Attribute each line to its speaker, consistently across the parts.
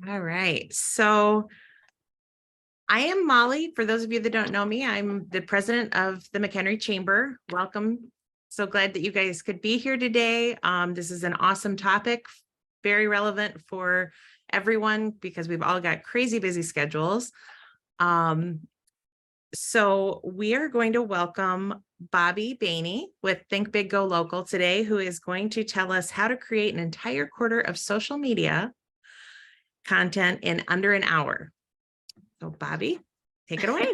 Speaker 1: All right. So I am Molly. For those of you that don't know me, I'm the president of the McHenry Chamber. Welcome. So glad that you guys could be here today. This is an awesome topic, very relevant for everyone because we've all got crazy busy schedules. So we are going to welcome Bobbi Baehne with Think Big, Go Local today, who is going to tell us how to create an entire quarter of social media content in under an hour. So Bobbi, take it away.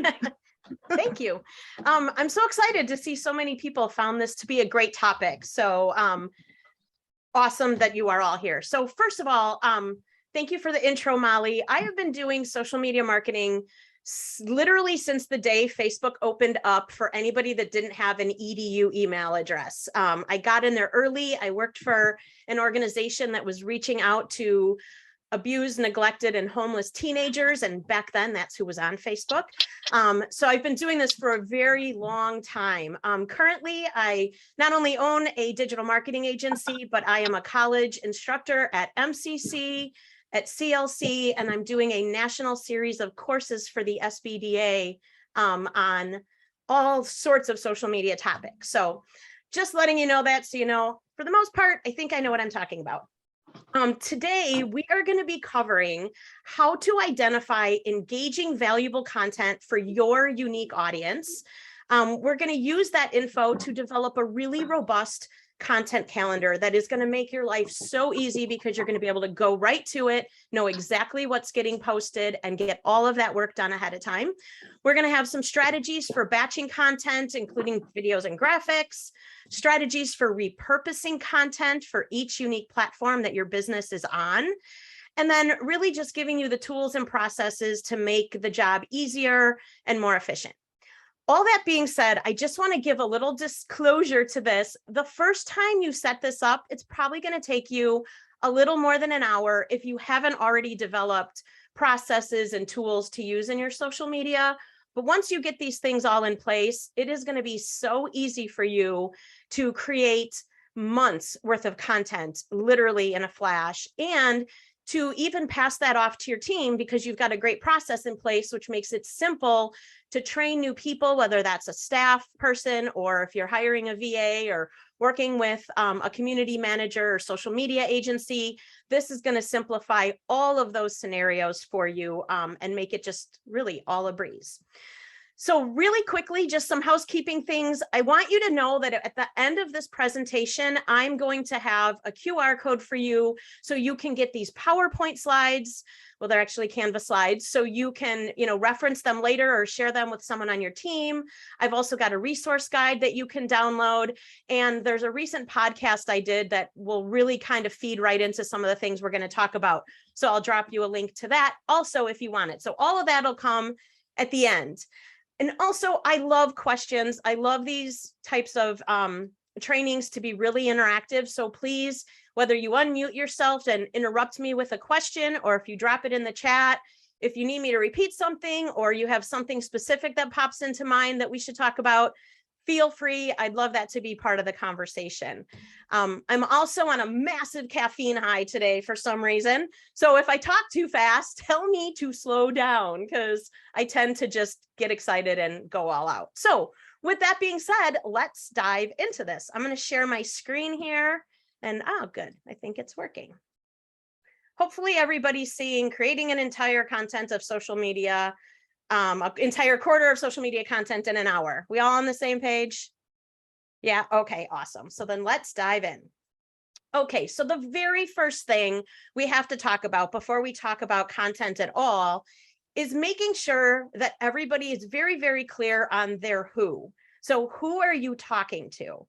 Speaker 2: Thank you. I'm so excited to see so many people found this to be a great topic. So awesome that you are all here. So first of all, thank you for the intro, Molly. I have been doing social media marketing literally since the day Facebook opened up for anybody that didn't have an edu email address. I got in there early. I worked for an organization that was reaching out to abused, neglected, and homeless teenagers. And back then, that's who was on Facebook. So I've been doing this for a very long time. Currently, I not only own a digital marketing agency, but I am a college instructor at MCC, at CLC, and I'm doing a national series of courses for the SBDA on all sorts of social media topics. So just letting you know that, so you know, for the most part, I think I know what I'm talking about. Today, we are going to be covering how to identify engaging, valuable content for your unique audience. We're going to use that info to develop a really robust content calendar that is going to make your life so easy because you're going to be able to go right to it, know exactly what's getting posted, and get all of that work done ahead of time. We're going to have some strategies for batching content, including videos and graphics, strategies for repurposing content for each unique platform that your business is on, and then really just giving you the tools and processes to make the job easier and more efficient. All that being said, I just want to give a little disclosure to this. The first time you set this up, it's probably going to take you a little more than an hour if you haven't already developed processes and tools to use in your social media. But once you get these things all in place, it is going to be so easy for you to create months worth of content, literally in a flash, and to even pass that off to your team because you've got a great process in place, which makes it simple to train new people, whether that's a staff person or if you're hiring a VA or working with a community manager or social media agency. This is going to simplify all of those scenarios for you and make it just really all a breeze. So really quickly, just some housekeeping things. I want you to know that at the end of this presentation, I'm going to have a QR code for you so you can get these PowerPoint slides. Well, they're actually Canva slides, so you can, reference them later or share them with someone on your team. I've also got a resource guide that you can download. And there's a recent podcast I did that will really kind of feed right into some of the things we're going to talk about. So I'll drop you a link to that also if you want it. So all of that will come at the end. And also, I love questions. I love these types of trainings to be really interactive. So please, whether you unmute yourself and interrupt me with a question, or if you drop it in the chat, if you need me to repeat something, or you have something specific that pops into mind that we should talk about, feel free. I'd love that to be part of the conversation. I'm also on a massive caffeine high today for some reason. So if I talk too fast, tell me to slow down because I tend to just get excited and go all out. So with that being said, let's dive into this. I'm going to share my screen here and good. I think it's working. Hopefully everybody's seeing creating an entire content of social media, an entire quarter of social media content in an hour. We all on the same page? Yeah, okay, awesome. So then let's dive in. Okay, so the very first thing we have to talk about before we talk about content at all is making sure that everybody is very, very clear on their who. So who are you talking to?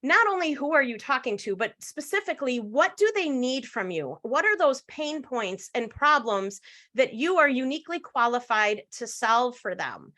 Speaker 2: Not only who are you talking to, but specifically, what do they need from you? What are those pain points and problems that you are uniquely qualified to solve for them?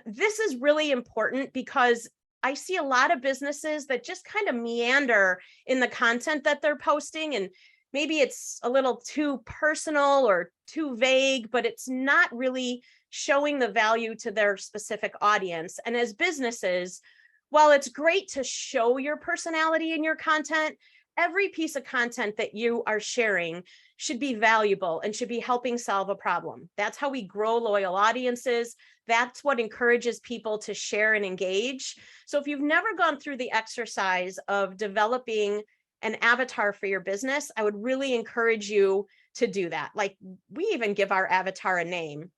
Speaker 2: This is really important because I see a lot of businesses that just kind of meander in the content that they're posting, and maybe it's a little too personal or too vague, but it's not really showing the value to their specific audience. And as businesses, while it's great to show your personality in your content, every piece of content that you are sharing should be valuable and should be helping solve a problem. That's how we grow loyal audiences. That's what encourages people to share and engage. So if you've never gone through the exercise of developing an avatar for your business, I would really encourage you to do that. Like, we even give our avatar a name.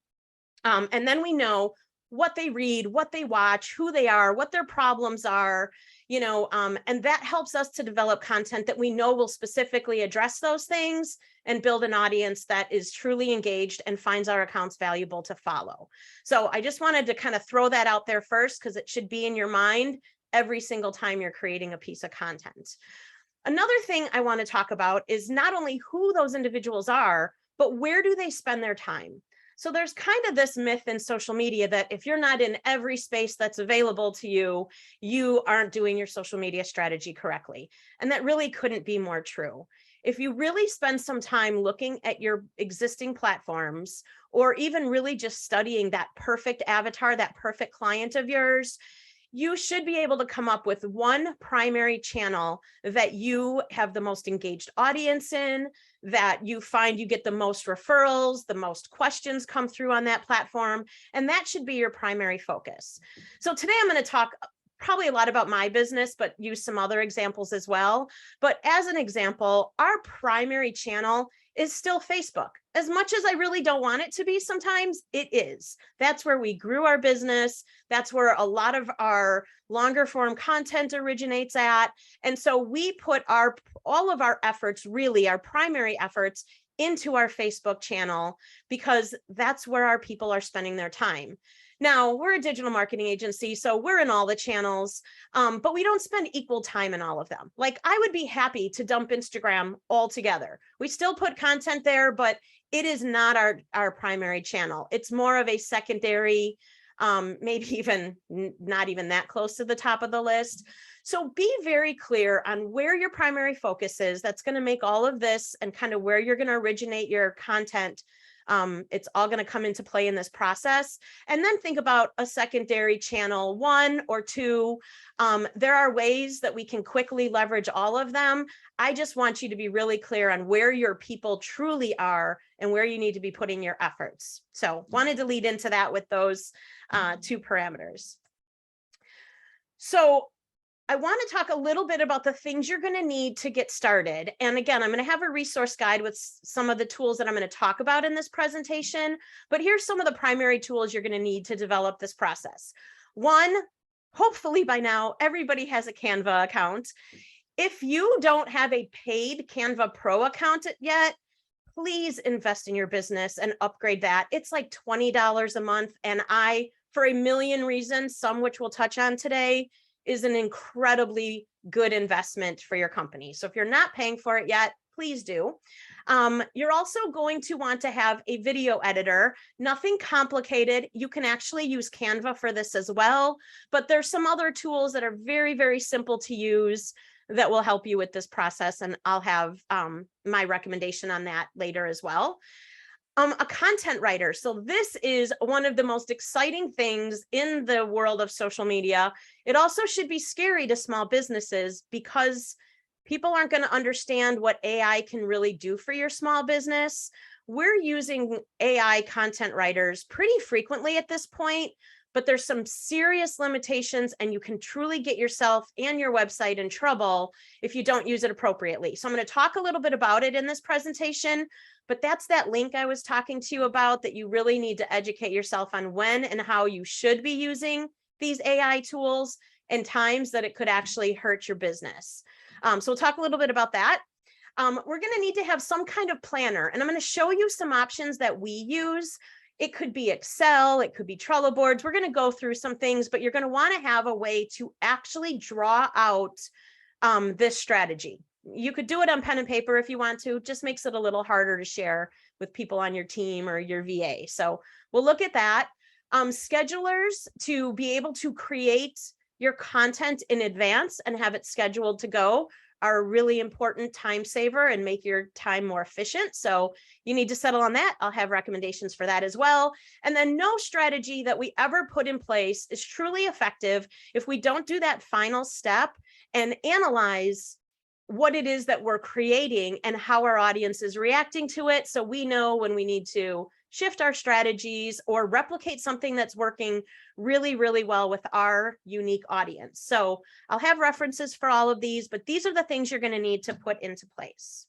Speaker 2: And then we know what they read, what they watch, who they are, what their problems are, and that helps us to develop content that we know will specifically address those things and build an audience that is truly engaged and finds our accounts valuable to follow. So I just wanted to kind of throw that out there first, because it should be in your mind every single time you're creating a piece of content. Another thing I want to talk about is not only who those individuals are, but where do they spend their time? So there's kind of this myth in social media that if you're not in every space that's available to you, you aren't doing your social media strategy correctly. And that really couldn't be more true. If you really spend some time looking at your existing platforms, or even really just studying that perfect avatar, that perfect client of yours, you should be able to come up with one primary channel that you have the most engaged audience in, that you find you get the most referrals, the most questions come through on that platform, and that should be your primary focus. So today I'm going to talk probably a lot about my business, but use some other examples as well. But as an example, our primary channel is still Facebook. As much as I really don't want it to be sometimes, it is. That's where we grew our business. That's where a lot of our longer form content originates at. And so we put all of our efforts, really our primary efforts, into our Facebook channel, because that's where our people are spending their time. Now, we're a digital marketing agency, so we're in all the channels, but we don't spend equal time in all of them. Like, I would be happy to dump Instagram altogether. We still put content there, but it is not our primary channel. It's more of a secondary, maybe even not even that close to the top of the list. So be very clear on where your primary focus is. That's going to make all of this, and kind of where you're going to originate your content. It's all going to come into play in this process. And then think about a secondary channel, 1 or 2. There are ways that we can quickly leverage all of them. I just want you to be really clear on where your people truly are and where you need to be putting your efforts. So wanted to lead into that with those 2 parameters. So I want to talk a little bit about the things you're going to need to get started. And again, I'm going to have a resource guide with some of the tools that I'm going to talk about in this presentation, but here's some of the primary tools you're going to need to develop this process. 1, hopefully by now, everybody has a Canva account. If you don't have a paid Canva Pro account yet, please invest in your business and upgrade that. It's like $20 a month. And for a million reasons, some which we'll touch on today, is an incredibly good investment for your company. So if you're not paying for it yet, please do. You're also going to want to have a video editor. Nothing complicated. You can actually use Canva for this as well, but there's some other tools that are very, very simple to use that will help you with this process. And I'll have my recommendation on that later as well. A content writer. So this is one of the most exciting things in the world of social media. It also should be scary to small businesses, because people aren't going to understand what AI can really do for your small business. We're using AI content writers pretty frequently at this point, but there's some serious limitations, and you can truly get yourself and your website in trouble if you don't use it appropriately. So I'm going to talk a little bit about it in this presentation, but that's that link I was talking to you about, that you really need to educate yourself on when and how you should be using these AI tools, and times that it could actually hurt your business. So we'll talk a little bit about that. We're going to need to have some kind of planner, and I'm going to show you some options that we use. It could be Excel, it could be Trello boards. We're going to go through some things, but you're going to want to have a way to actually draw out this strategy. You could do it on pen and paper if you want to, just makes it a little harder to share with people on your team or your VA. So we'll look at that. Schedulers, to be able to create your content in advance and have it scheduled to go, are a really important time saver and make your time more efficient. So you need to settle on that. I'll have recommendations for that as well. And then no strategy that we ever put in place is truly effective if we don't do that final step and analyze what it is that we're creating and how our audience is reacting to it. So we know when we need to shift our strategies or replicate something that's working really, really well with our unique audience. So I'll have references for all of these, but these are the things you're going to need to put into place.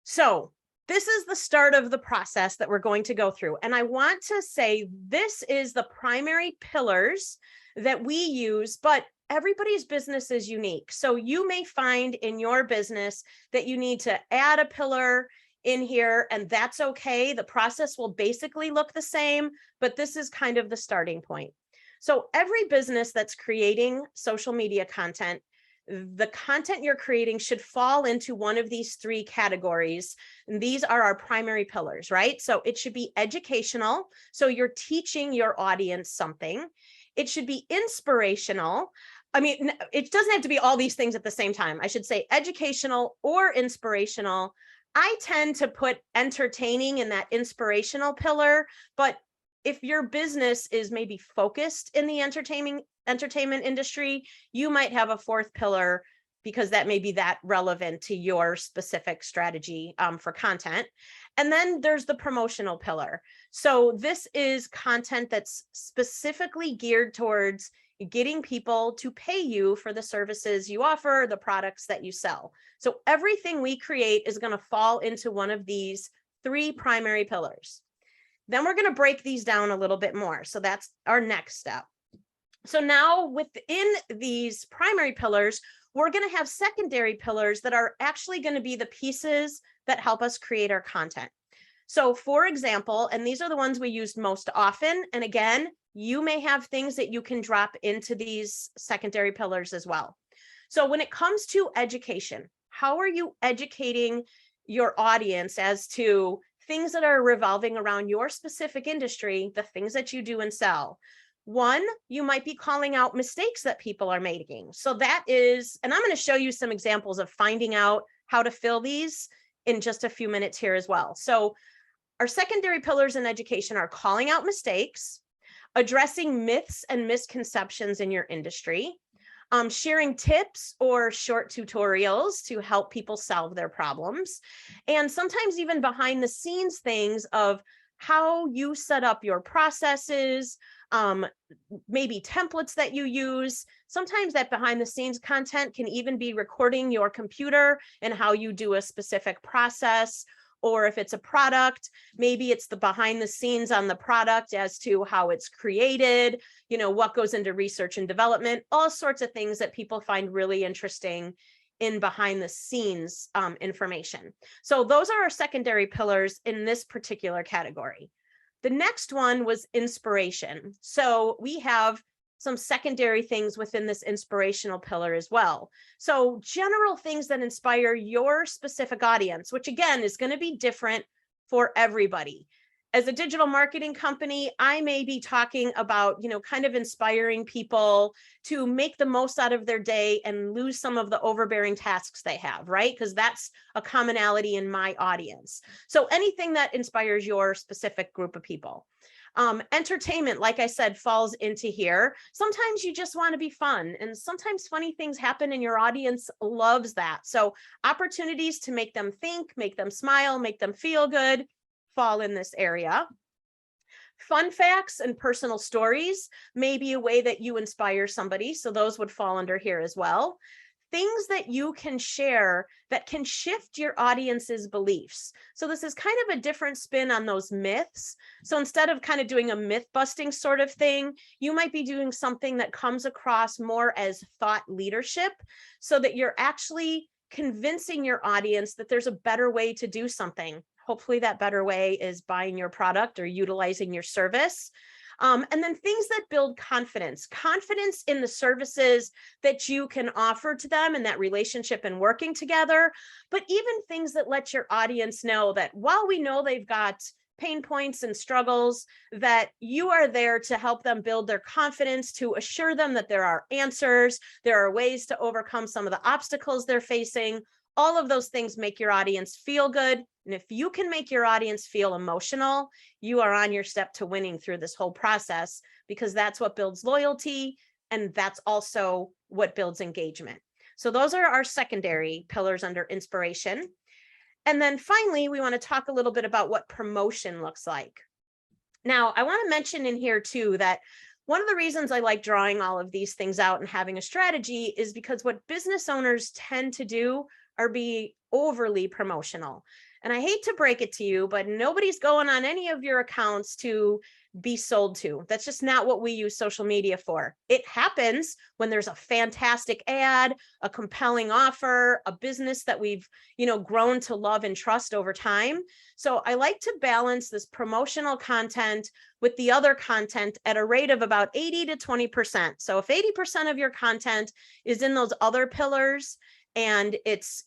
Speaker 2: So this is the start of the process that we're going to go through. And I want to say this is the primary pillars that we use, but everybody's business is unique. So you may find in your business that you need to add a pillar in here, and that's okay. The process will basically look the same, but this is kind of the starting point. So every business that's creating social media content, the content you're creating should fall into one of these three categories. And these are our primary pillars, right? So it should be educational. So you're teaching your audience something. It should be inspirational. I mean, it doesn't have to be all these things at the same time. I should say educational or inspirational. I tend to put entertaining in that inspirational pillar, but if your business is maybe focused in the entertainment industry, you might have a fourth pillar because that may be that relevant to your specific strategy for content. And then there's the promotional pillar. So this is content that's specifically geared towards getting people to pay you for the services you offer, the products that you sell. So everything we create is going to fall into one of these three primary pillars. Then we're going to break these down a little bit more. So that's our next step. So now within these primary pillars, we're going to have secondary pillars that are actually going to be the pieces that help us create our content. So for example, and these are the ones we use most often. And again, you may have things that you can drop into these secondary pillars as well. So when it comes to education, how are you educating your audience as to things that are revolving around your specific industry, the things that you do and sell? One, you might be calling out mistakes that people are making. So that is, and I'm going to show you some examples of finding out how to fill these in just a few minutes here as well. So our secondary pillars in education are calling out mistakes, addressing myths and misconceptions in your industry, sharing tips or short tutorials to help people solve their problems, and sometimes even behind the scenes things of how you set up your processes, maybe templates that you use. Sometimes that behind the scenes content can even be recording your computer and how you do a specific process. Or if it's a product, maybe it's the behind the scenes on the product as to how it's created, you know, what goes into research and development, all sorts of things that people find really interesting in behind the scenes information. So those are our secondary pillars in this particular category. The next one was inspiration. So we have some secondary things within this inspirational pillar as well. So general things that inspire your specific audience, which again is going to be different for everybody. As a digital marketing company, I may be talking about, you know, kind of inspiring people to make the most out of their day and lose some of the overbearing tasks they have, right? Because that's a commonality in my audience. So anything that inspires your specific group of people. Entertainment, like I said, falls into here. Sometimes you just want to be fun, and sometimes funny things happen and your audience loves that. So opportunities to make them think, make them smile, make them feel good fall in this area. Fun facts and personal stories may be a way that you inspire somebody. So those would fall under here as well. Things that you can share that can shift your audience's beliefs. So this is kind of a different spin on those myths. So instead of kind of doing a myth busting sort of thing, you might be doing something that comes across more as thought leadership, so that you're actually convincing your audience that there's a better way to do something. Hopefully that better way is buying your product or utilizing your service. And then things that build confidence in the services that you can offer to them and that relationship and working together, but even things that let your audience know that while we know they've got pain points and struggles, that you are there to help them build their confidence, to assure them that there are answers, there are ways to overcome some of the obstacles they're facing. All of those things make your audience feel good. And if you can make your audience feel emotional, you are on your step to winning through this whole process, because that's what builds loyalty. And that's also what builds engagement. So those are our secondary pillars under inspiration. And then finally, we want to talk a little bit about what promotion looks like. Now, I want to mention in here too that one of the reasons I like drawing all of these things out and having a strategy is because what business owners tend to do are be overly promotional. And I hate to break it to you, but nobody's going on any of your accounts to be sold to. That's just not what we use social media for. It happens when there's a fantastic ad, a compelling offer, a business that we've, grown to love and trust over time. So I like to balance this promotional content with the other content at a rate of about 80 to 20%. So if 80% of your content is in those other pillars and it's,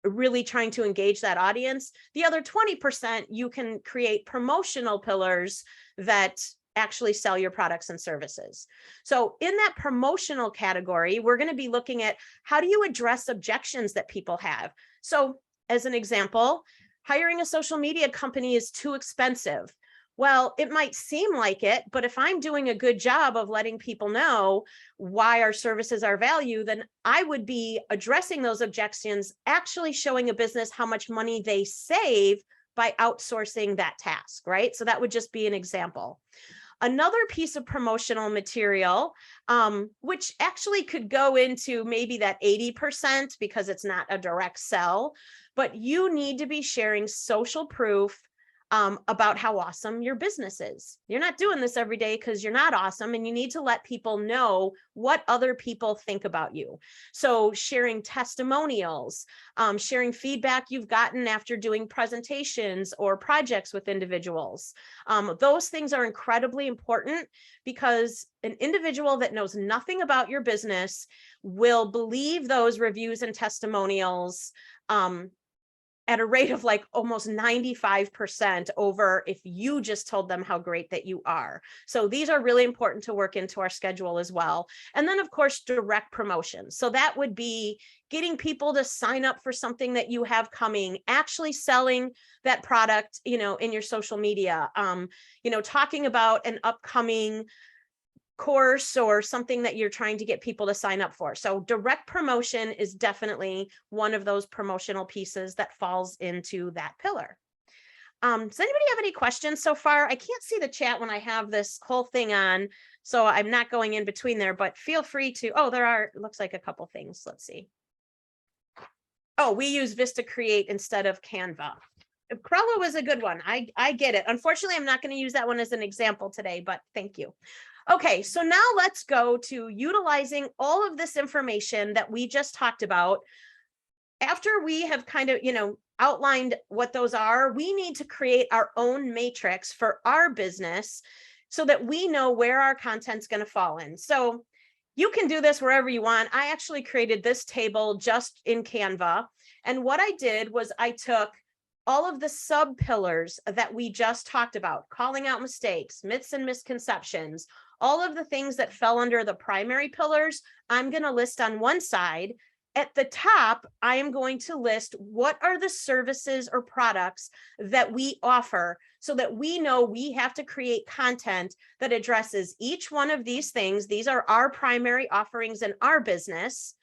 Speaker 2: really trying to engage that audience, the other 20%, you can create promotional pillars that actually sell your products and services. So in that promotional category, we're going to be looking at how do you address objections that people have. So as an example, hiring a social media company is too expensive. Well, it might seem like it, but if I'm doing a good job of letting people know why our services are value, then I would be addressing those objections, actually showing a business how much money they save by outsourcing that task, right? So that would just be an example. Another piece of promotional material, which actually could go into maybe that 80% because it's not a direct sell, but you need to be sharing social proof about how awesome your business is. You're not doing this every day because you're not awesome, and you need to let people know what other people think about you. So sharing testimonials, sharing feedback you've gotten after doing presentations or projects with individuals. Those things are incredibly important because an individual that knows nothing about your business will believe those reviews and testimonials at a rate of like almost 95% over if you just told them how great that you are. So these are really important to work into our schedule as well. And then of course, direct promotion. So that would be getting people to sign up for something that you have coming, actually selling that product, in your social media, talking about an upcoming course or something that you're trying to get people to sign up for. So direct promotion is definitely one of those promotional pieces that falls into that pillar. Does anybody have any questions so far? I can't see the chat when I have this whole thing on, so I'm not going in between there, but feel free to, there are, it looks like a couple things. Let's see. Oh, we use Vista Create instead of Canva. Crello was a good one. I get it. Unfortunately, I'm not going to use that one as an example today, but thank you. Okay, so now let's go to utilizing all of this information that we just talked about. After we have kind of, outlined what those are, we need to create our own matrix for our business so that we know where our content's going to fall in. So you can do this wherever you want. I actually created this table just in Canva. And what I did was I took all of the sub pillars that we just talked about, calling out mistakes, myths and misconceptions, all of the things that fell under the primary pillars, I'm going to list on one side. At the top, I am going to list what are the services or products that we offer so that we know we have to create content that addresses each one of these things. These are our primary offerings in our business.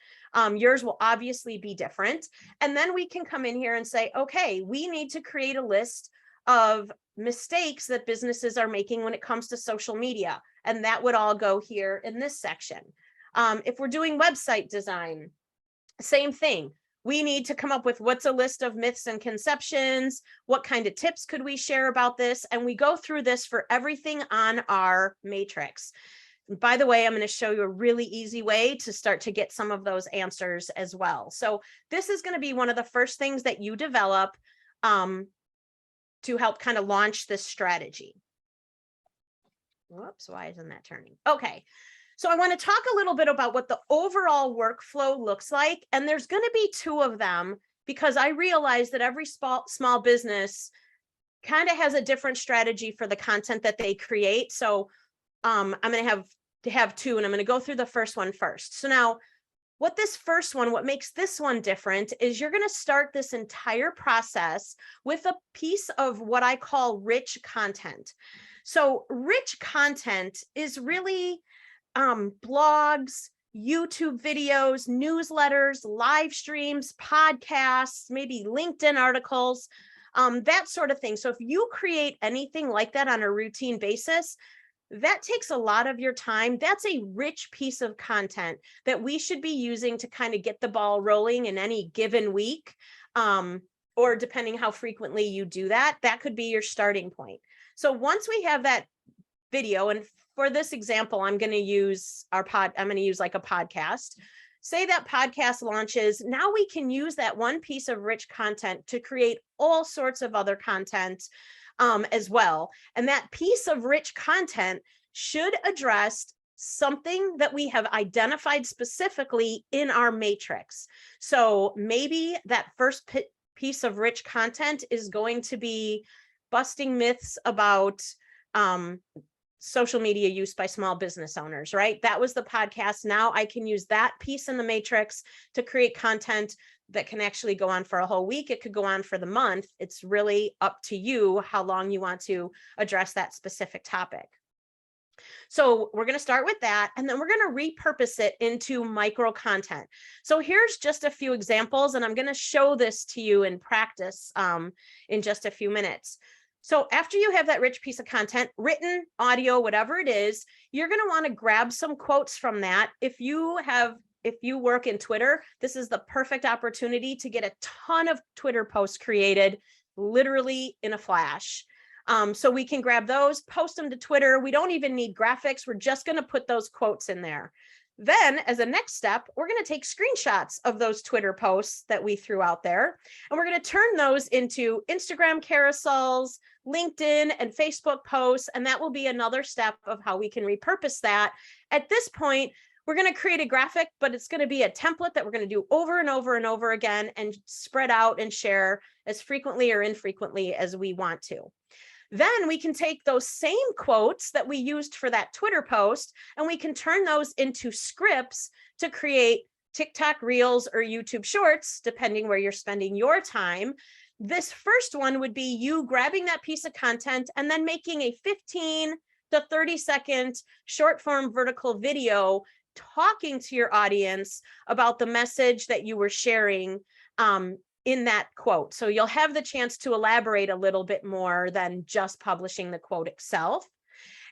Speaker 2: Yours will obviously be different. And then we can come in here and say, okay, we need to create a list of mistakes that businesses are making when it comes to social media. And that would all go here in this section. If we're doing website design, same thing. We need to come up with what's a list of myths and conceptions, what kind of tips could we share about this? And we go through this for everything on our matrix. By the way, I'm going to show you a really easy way to start to get some of those answers as well. So this is going to be one of the first things that you develop to help kind of launch this strategy. Whoops, why isn't that turning? Okay. So I want to talk a little bit about what the overall workflow looks like. And there's going to be two of them because I realize that every small business kind of has a different strategy for the content that they create. So I'm going to have two, and I'm going to go through the first one first. So now what makes this one different is you're going to start this entire process with a piece of what I call rich content. So rich content is really blogs, YouTube videos, newsletters, live streams, podcasts, maybe LinkedIn articles, that sort of thing. So if you create anything like that on a routine basis, that takes a lot of your time. That's a rich piece of content that we should be using to kind of get the ball rolling in any given week. Or depending how frequently you do that, that could be your starting point. So once we have that video, and for this example, I'm going to use I'm going to use like a podcast. Say that podcast launches. Now we can use that one piece of rich content to create all sorts of other content as well. And that piece of rich content should address something that we have identified specifically in our matrix. So maybe that first piece of rich content is going to be busting myths about social media use by small business owners, right? That was the podcast. Now I can use that piece in the matrix to create content that can actually go on for a whole week. It could go on for the month. It's really up to you how long you want to address that specific topic. So we're going to start with that, and then we're going to repurpose it into micro content. So here's just a few examples, and I'm going to show this to you in practice in just a few minutes. So after you have that rich piece of content, written, audio, whatever it is, you're going to want to grab some quotes from that. If you work in Twitter, this is the perfect opportunity to get a ton of Twitter posts created literally in a flash. So we can grab those, post them to Twitter. We don't even need graphics. We're just going to put those quotes in there. Then as a next step, we're going to take screenshots of those Twitter posts that we threw out there, and we're going to turn those into Instagram carousels, LinkedIn, and Facebook posts. And that will be another step of how we can repurpose that. At this point, we're going to create a graphic, but it's going to be a template that we're going to do over and over and over again and spread out and share as frequently or infrequently as we want to. Then we can take those same quotes that we used for that Twitter post, and we can turn those into scripts to create TikTok Reels or YouTube Shorts, depending where you're spending your time. This first one would be you grabbing that piece of content and then making a 15 to 30-second short form vertical video talking to your audience about the message that you were sharing in that quote. So you'll have the chance to elaborate a little bit more than just publishing the quote itself.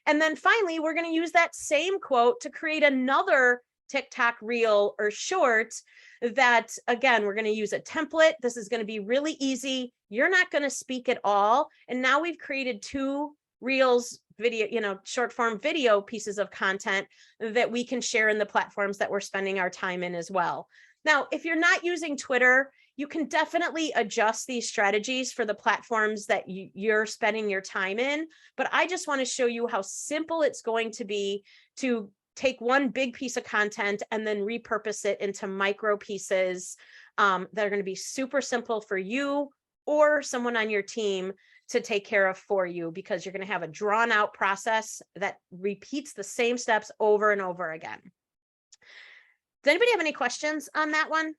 Speaker 2: And then finally, we're going to use that same quote to create another TikTok reel or short that, again, we're going to use a template. This is going to be really easy. You're not going to speak at all. And now we've created two reels, video, short form video pieces of content that we can share in the platforms that we're spending our time in as well. Now, if you're not using Twitter, you can definitely adjust these strategies for the platforms that you're spending your time in. But I just want to show you how simple it's going to be to take one big piece of content and then repurpose it into micro pieces that are going to be super simple for you or someone on your team to take care of for you, because you're going to have a drawn out process that repeats the same steps over and over again. Does anybody have any questions on that one?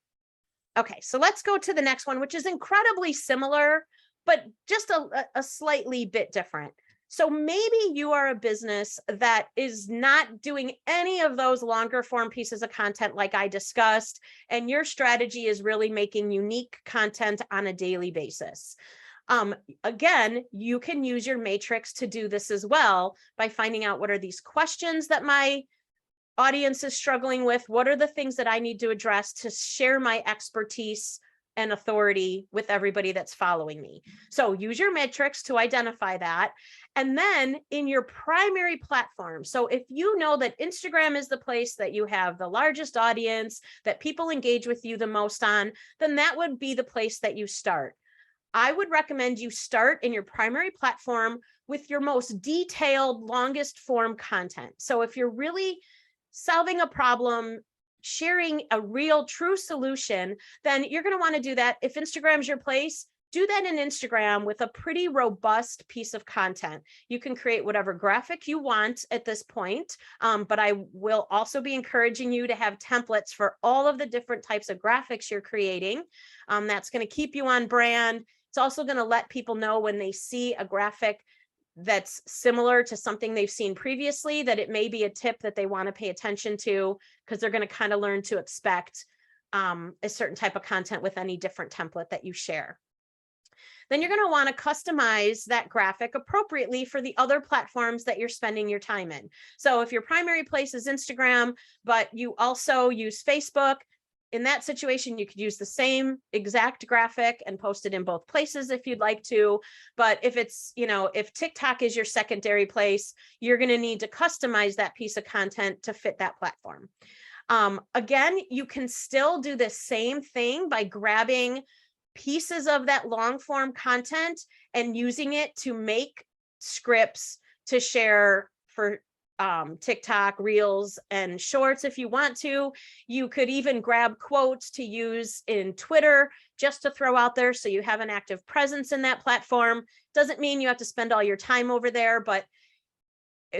Speaker 2: Okay, so let's go to the next one, which is incredibly similar, but just a slightly bit different. So maybe you are a business that is not doing any of those longer form pieces of content like I discussed, and your strategy is really making unique content on a daily basis. Again, you can use your matrix to do this as well by finding out what are these questions that my audience is struggling with, what are the things that I need to address to share my expertise and authority with everybody that's following me. So use your matrix to identify that. And then in your primary platform, so if you know that Instagram is the place that you have the largest audience, that people engage with you the most on, then that would be the place that you start. I would recommend you start in your primary platform with your most detailed, longest form content. So if you're really solving a problem, sharing a real true solution, then you're going to want to do that. If Instagram's your place, do that in Instagram with a pretty robust piece of content. You can create whatever graphic you want at this point, but I will also be encouraging you to have templates for all of the different types of graphics you're creating. That's going to keep you on brand. It's also going to let people know when they see a graphic that's similar to something they've seen previously, that it may be a tip that they want to pay attention to, because they're going to kind of learn to expect a certain type of content with any different template that you share. Then you're going to want to customize that graphic appropriately for the other platforms that you're spending your time in. So if your primary place is Instagram, but you also use Facebook, in that situation, you could use the same exact graphic and post it in both places if you'd like to. But if it's, if TikTok is your secondary place, you're going to need to customize that piece of content to fit that platform. Again, you can still do the same thing by grabbing pieces of that long form content and using it to make scripts to share for TikTok, Reels, and Shorts if you want to. You could even grab quotes to use in Twitter just to throw out there so you have an active presence in that platform. Doesn't mean you have to spend all your time over there, but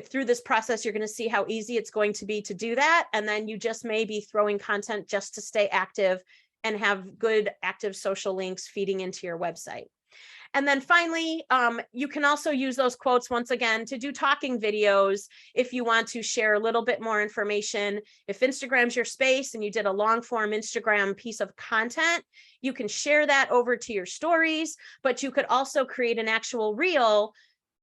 Speaker 2: through this process, you're going to see how easy it's going to be to do that. And then you just may be throwing content just to stay active and have good active social links feeding into your website. And then finally, you can also use those quotes once again to do talking videos if you want to share a little bit more information. If Instagram's your space and you did a long form Instagram piece of content, you can share that over to your stories, but you could also create an actual reel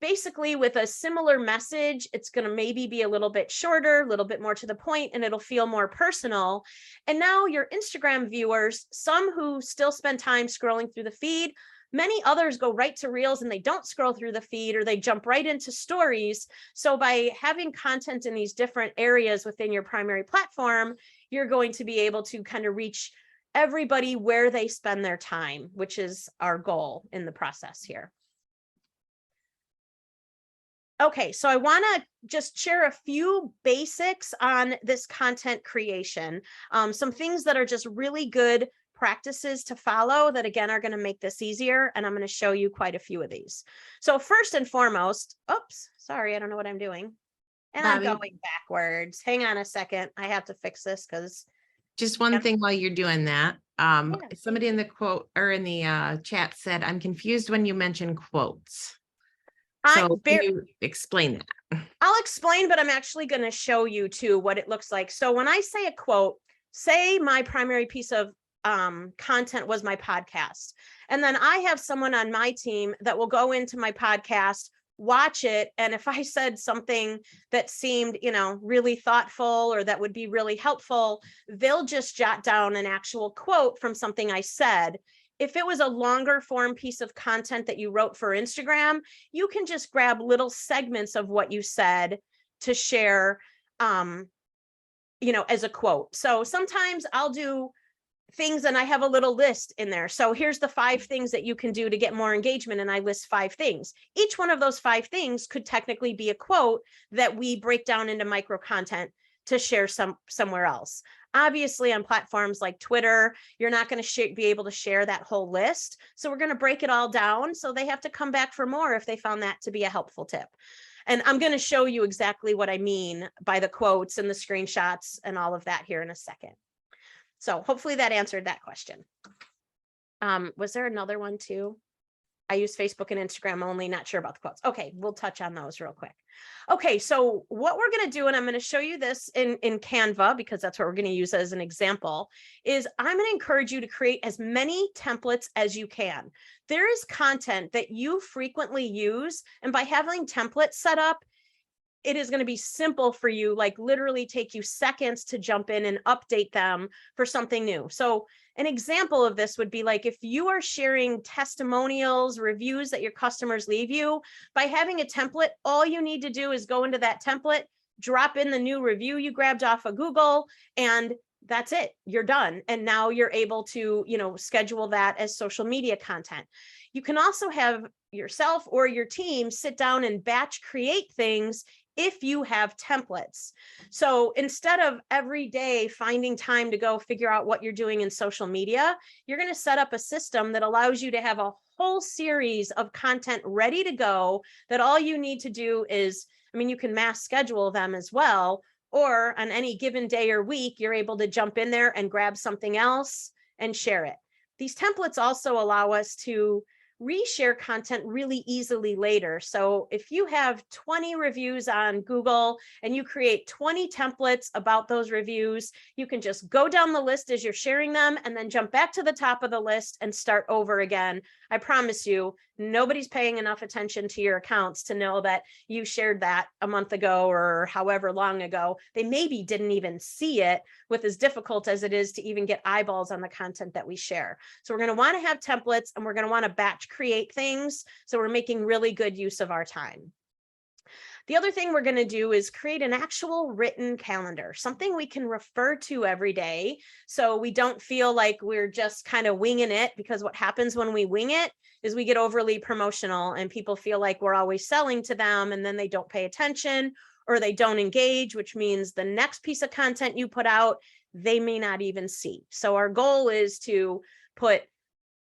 Speaker 2: basically with a similar message. It's going to maybe be a little bit shorter, a little bit more to the point, and it'll feel more personal. And now your Instagram viewers, some who still spend time scrolling through the feed, many others go right to Reels and they don't scroll through the feed, or they jump right into stories. So by having content in these different areas within your primary platform, you're going to be able to kind of reach everybody where they spend their time, which is our goal in the process here. Okay, so I want to just share a few basics on this content creation, some things that are just really good practices to follow that, again, are going to make this easier. And I'm going to show you quite a few of these. So first and foremost, oops, sorry, I don't know what I'm doing. And
Speaker 1: Bobbi,
Speaker 2: I'm going backwards. Hang on a second. I have to fix this because
Speaker 1: just one thing while you're doing that.
Speaker 2: Yeah.
Speaker 1: Somebody in the quote or in the chat said, I'm confused when you mention quotes. So can you explain that?
Speaker 2: I'll explain, but I'm actually going to show you too what it looks like. So when I say a quote, say my primary piece of content was my podcast, and then I have someone on my team that will go into my podcast, watch it, and if I said something that seemed, really thoughtful or that would be really helpful, they'll just jot down an actual quote from something I said. If it was a longer form piece of content that you wrote for Instagram, you can just grab little segments of what you said to share, as a quote. So sometimes I'll do things and I have a little list in there. So here's the 5 things that you can do to get more engagement. And I list 5 things. Each one of those 5 things could technically be a quote that we break down into micro content to share somewhere else. Obviously, on platforms like Twitter, you're not going to be able to share that whole list. So we're going to break it all down. So they have to come back for more if they found that to be a helpful tip. And I'm going to show you exactly what I mean by the quotes and the screenshots and all of that here in a second. So hopefully that answered that question. Was there another one too? I use Facebook and Instagram only, not sure about the quotes. Okay, we'll touch on those real quick. Okay, so what we're going to do, and I'm going to show you this in Canva because that's what we're going to use as an example, is I'm going to encourage you to create as many templates as you can. There is content that you frequently use, and by having templates set up, it is going to be simple for you, like literally take you seconds to jump in and update them for something new. So an example of this would be like if you are sharing testimonials, reviews that your customers leave you, by having a template, all you need to do is go into that template, drop in the new review you grabbed off of Google, and that's it. You're done. And now you're able to, schedule that as social media content. You can also have yourself or your team sit down and batch create things if you have templates. So instead of every day finding time to go figure out what you're doing in social media, you're going to set up a system that allows you to have a whole series of content ready to go that all you need to do is, you can mass schedule them as well, or on any given day or week, you're able to jump in there and grab something else and share it. These templates also allow us to reshare content really easily later. So if you have 20 reviews on Google and you create 20 templates about those reviews, you can just go down the list as you're sharing them and then jump back to the top of the list and start over again. I promise you, nobody's paying enough attention to your accounts to know that you shared that a month ago or however long ago. They maybe didn't even see it, with as difficult as it is to even get eyeballs on the content that we share. So we're going to want to have templates, and we're going to want to batch create things. So we're making really good use of our time. The other thing we're going to do is create an actual written calendar, something we can refer to every day. So we don't feel like we're just kind of winging it, because what happens when we wing it is we get overly promotional and people feel like we're always selling to them, and then they don't pay attention or they don't engage, which means the next piece of content you put out, they may not even see. So our goal is to put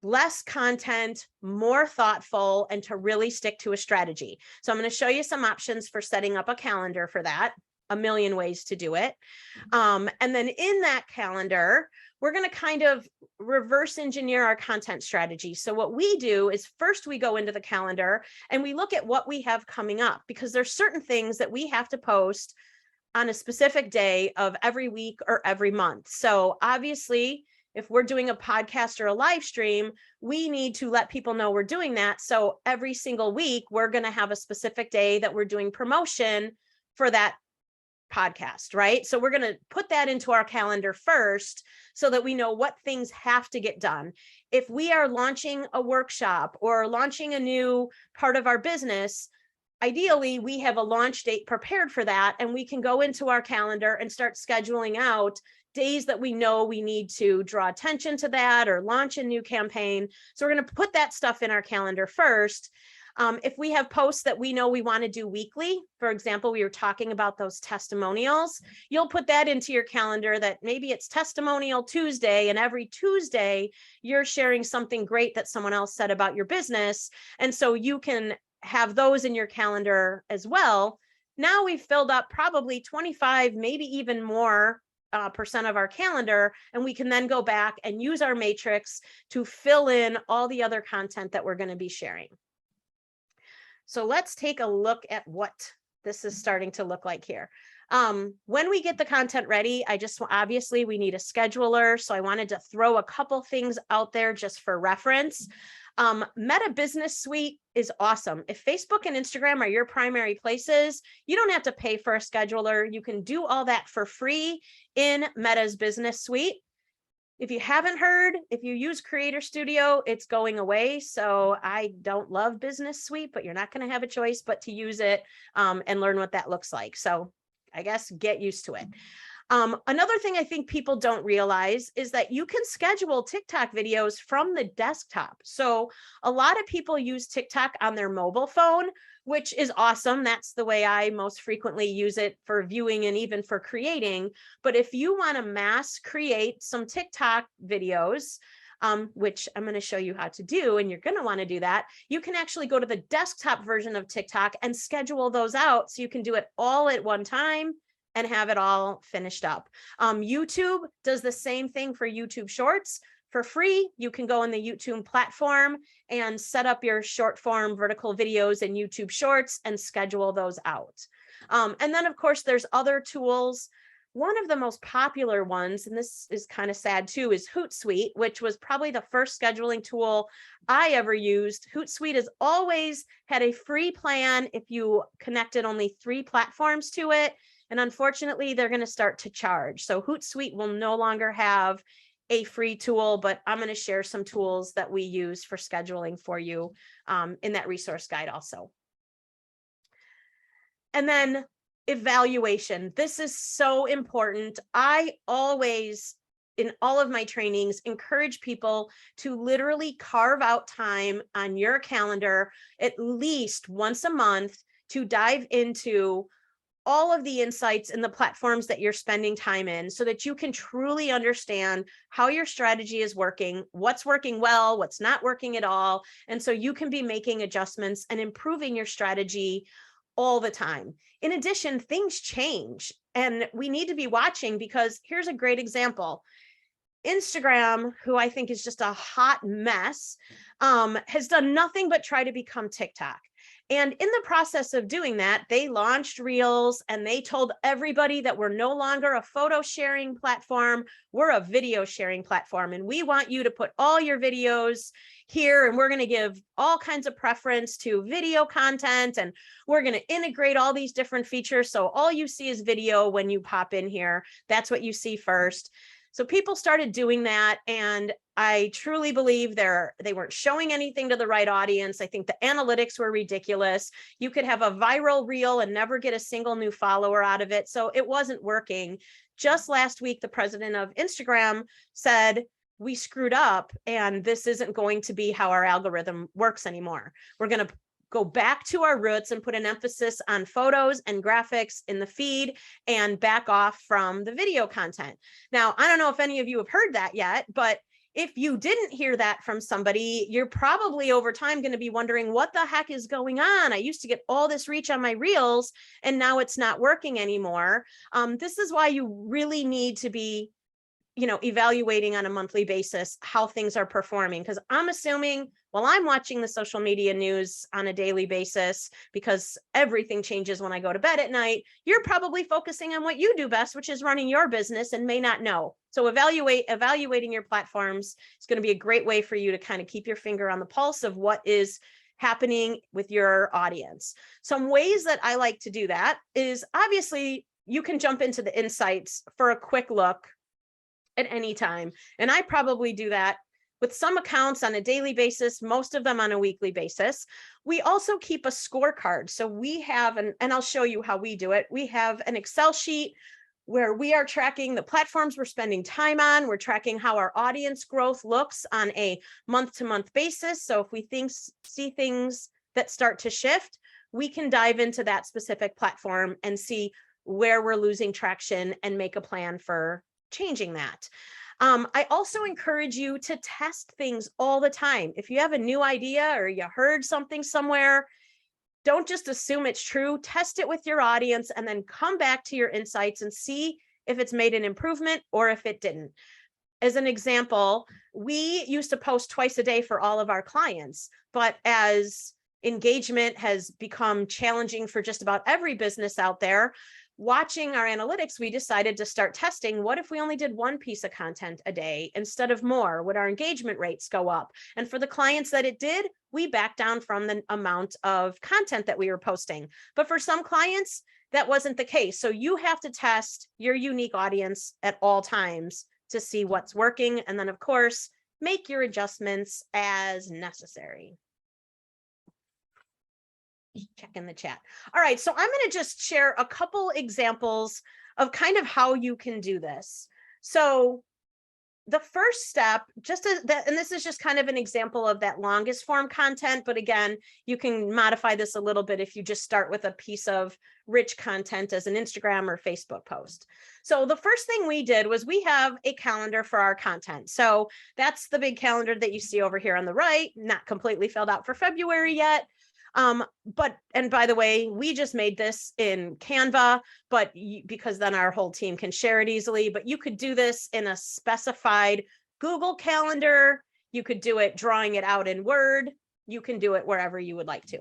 Speaker 2: less content, more thoughtful, and to really stick to a strategy. So I'm going to show you some options for setting up a calendar for that, a million ways to do it. And then in that calendar, we're going to kind of reverse engineer our content strategy. So what we do is first we go into the calendar and we look at what we have coming up, because there's certain things that we have to post on a specific day of every week or every month. So obviously, if we're doing a podcast or a live stream, we need to let people know we're doing that. So every single week, we're going to have a specific day that we're doing promotion for that podcast, right? So we're going to put that into our calendar first so that we know what things have to get done. If we are launching a workshop or launching a new part of our business, ideally, we have a launch date prepared for that, and we can go into our calendar and start scheduling out days that we know we need to draw attention to that or launch a new campaign. So we're going to put that stuff in our calendar first. If we have posts that we know we want to do weekly, for example, we were talking about those testimonials, you'll put that into your calendar that maybe it's Testimonial Tuesday, and every Tuesday you're sharing something great that someone else said about your business. And so you can have those in your calendar as well. Now we've filled up probably 25, maybe even more percent of our calendar, and we can then go back and use our matrix to fill in all the other content that we're going to be sharing. So let's take a look at what this is starting to look like here. When we get the content ready, obviously we need a scheduler. So I wanted to throw a couple things out there just for reference. Meta Business Suite is awesome. If Facebook and Instagram are your primary places, you don't have to pay for a scheduler. You can do all that for free in Meta's Business Suite. If you haven't heard, if you use Creator Studio, it's going away. So I don't love Business Suite, but you're not going to have a choice but to use it and learn what that looks like. So I guess get used to it. Another thing I think people don't realize is that you can schedule TikTok videos from the desktop. So a lot of people use TikTok on their mobile phone, which is awesome. That's the way I most frequently use it for viewing and even for creating. But if you want to mass create some TikTok videos, which I'm going to show you how to do, and you're going to want to do that, you can actually go to the desktop version of TikTok and schedule those out so you can do it all at one time and have it all finished up. YouTube does the same thing for YouTube Shorts. For free, you can go on the YouTube platform and set up your short form vertical videos in YouTube Shorts and schedule those out. And then, of course, there's other tools. One of the most popular ones, and this is kind of sad too, is Hootsuite, which was probably the first scheduling tool I ever used. Hootsuite has always had a free plan if you connected only 3 platforms to it. And unfortunately, they're going to start to charge. So Hootsuite will no longer have a free tool, but I'm going to share some tools that we use for scheduling for you in that resource guide also. And then evaluation. This is so important. I always, in all of my trainings, encourage people to literally carve out time on your calendar at least once a month to dive into all of the insights and the platforms that you're spending time in so that you can truly understand how your strategy is working, what's working well, what's not working at all. And so you can be making adjustments and improving your strategy all the time. In addition, things change and we need to be watching, because here's a great example. Instagram, who I think is just a hot mess, has done nothing but try to become TikTok. And in the process of doing that, they launched Reels and they told everybody that we're no longer a photo sharing platform, we're a video sharing platform. And we want you to put all your videos here, and we're going to give all kinds of preference to video content, and we're going to integrate all these different features. So all you see is video when you pop in here. That's what you see first. So people started doing that, and I truly believe they weren't showing anything to the right audience. I think the analytics were ridiculous. You could have a viral reel and never get a single new follower out of it. So it wasn't working. Just last week, the president of Instagram said, we screwed up, and this isn't going to be how our algorithm works anymore. We're going to go back to our roots and put an emphasis on photos and graphics in the feed and back off from the video content. Now, I don't know if any of you have heard that yet, but if you didn't hear that from somebody, you're probably over time going to be wondering, what the heck is going on? I used to get all this reach on my reels, and now it's not working anymore. This is why you really need to be evaluating on a monthly basis how things are performing. Because I'm assuming, while I'm watching the social media news on a daily basis, because everything changes when I go to bed at night, you're probably focusing on what you do best, which is running your business, and may not know. So evaluating your platforms is going to be a great way for you to kind of keep your finger on the pulse of what is happening with your audience. Some ways that I like to do that is, obviously, you can jump into the insights for a quick look at any time. And I probably do that with some accounts on a daily basis, most of them on a weekly basis. We also keep a scorecard. So we have, and I'll show you how we do it. We have an Excel sheet where we are tracking the platforms we're spending time on. We're tracking how our audience growth looks on a month-to-month basis. So if we see things that start to shift, we can dive into that specific platform and see where we're losing traction and make a plan for changing that. I also encourage you to test things all the time. If you have a new idea or you heard something somewhere, don't just assume it's true. Test it with your audience and then come back to your insights and see if it's made an improvement or if it didn't. As an example, we used to post twice a day for all of our clients, but as engagement has become challenging for just about every business out there, watching our analytics, we decided to start testing, what if we only did one piece of content a day instead of more? Would our engagement rates go up? And for the clients that it did, we backed down from the amount of content that we were posting. But for some clients, that wasn't the case. So you have to test your unique audience at all times to see what's working. And then, of course, make your adjustments as necessary. Check in the chat. All right, so I'm going to just share a couple examples of kind of how you can do this. So the first step, and this is just kind of an example of that longest form content, but again, you can modify this a little bit if you just start with a piece of rich content as an Instagram or Facebook post. So the first thing we did was we have a calendar for our content. So that's the big calendar that you see over here on the right, not completely filled out for February yet. And by the way, we just made this in Canva, because then our whole team can share it easily, but you could do this in a specified Google Calendar. You could do it drawing it out in Word. You can do it wherever you would like to.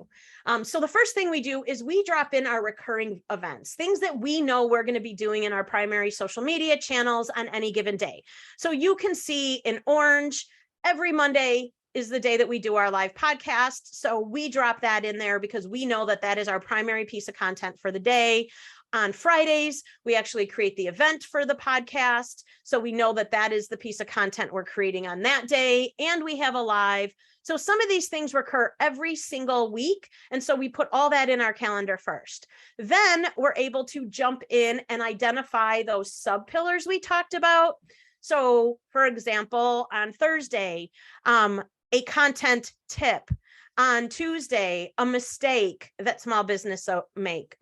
Speaker 2: So the first thing we do is we drop in our recurring events, things that we know we're going to be doing in our primary social media channels on any given day. So you can see in orange, every Monday is the day that we do our live podcast. So we drop that in there because we know that that is our primary piece of content for the day. On Fridays, we actually create the event for the podcast. So we know that that is the piece of content we're creating on that day. And we have a live. So some of these things recur every single week. And so we put all that in our calendar first. Then we're able to jump in and identify those sub pillars we talked about. So for example, on Thursday, a content tip. On Tuesday, a mistake that small business make.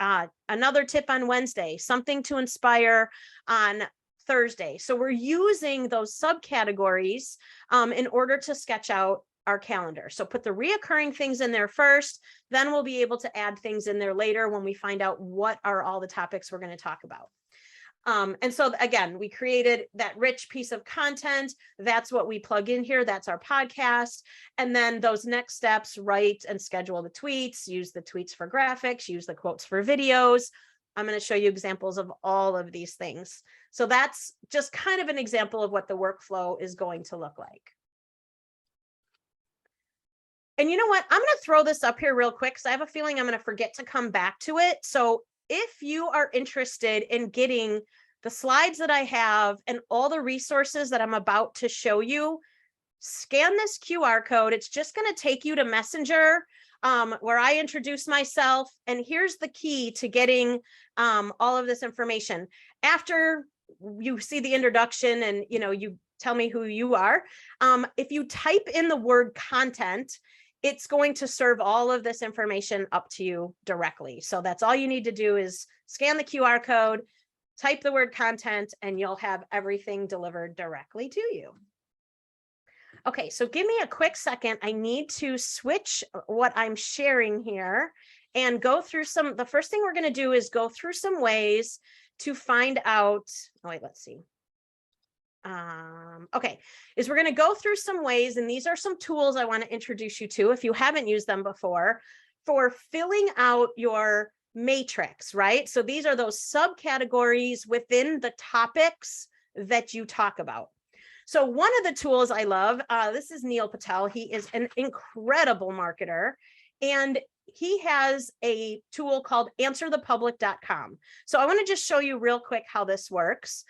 Speaker 2: Another tip on Wednesday, something to inspire on Thursday. So we're using those subcategories in order to sketch out our calendar. So put the reoccurring things in there first, then we'll be able to add things in there later when we find out what are all the topics we're going to talk about. And so again, we created that rich piece of content. That's what we plug in here. That's our podcast. And then those next steps, write and schedule the tweets, use the tweets for graphics, use the quotes for videos. I'm going to show you examples of all of these things. So that's just kind of an example of what the workflow is going to look like. And you know what? I'm going to throw this up here real quick because I have a feeling I'm going to forget to come back to it. So if you are interested in getting the slides that I have and all the resources that I'm about to show you, scan this QR code. It's just going to take you to Messenger, where I introduce myself. And here's the key to getting all of this information. After you see the introduction and you tell me who you are, if you type in the word content, it's going to serve all of this information up to you directly. So that's all you need to do is scan the QR code, type the word content, and you'll have everything delivered directly to you. Okay, so give me a quick second. I need to switch what I'm sharing here and go through the first thing we're going to do is go through some ways to find out, let's see. Okay, is we're going to go through some ways, and these are some tools I want to introduce you to if you haven't used them before, for filling out your matrix, right? So these are those subcategories within the topics that you talk about. So one of the tools I love, this is Neil Patel. He is an incredible marketer, and he has a tool called answerthepublic.com. So I want to just show you real quick how this works.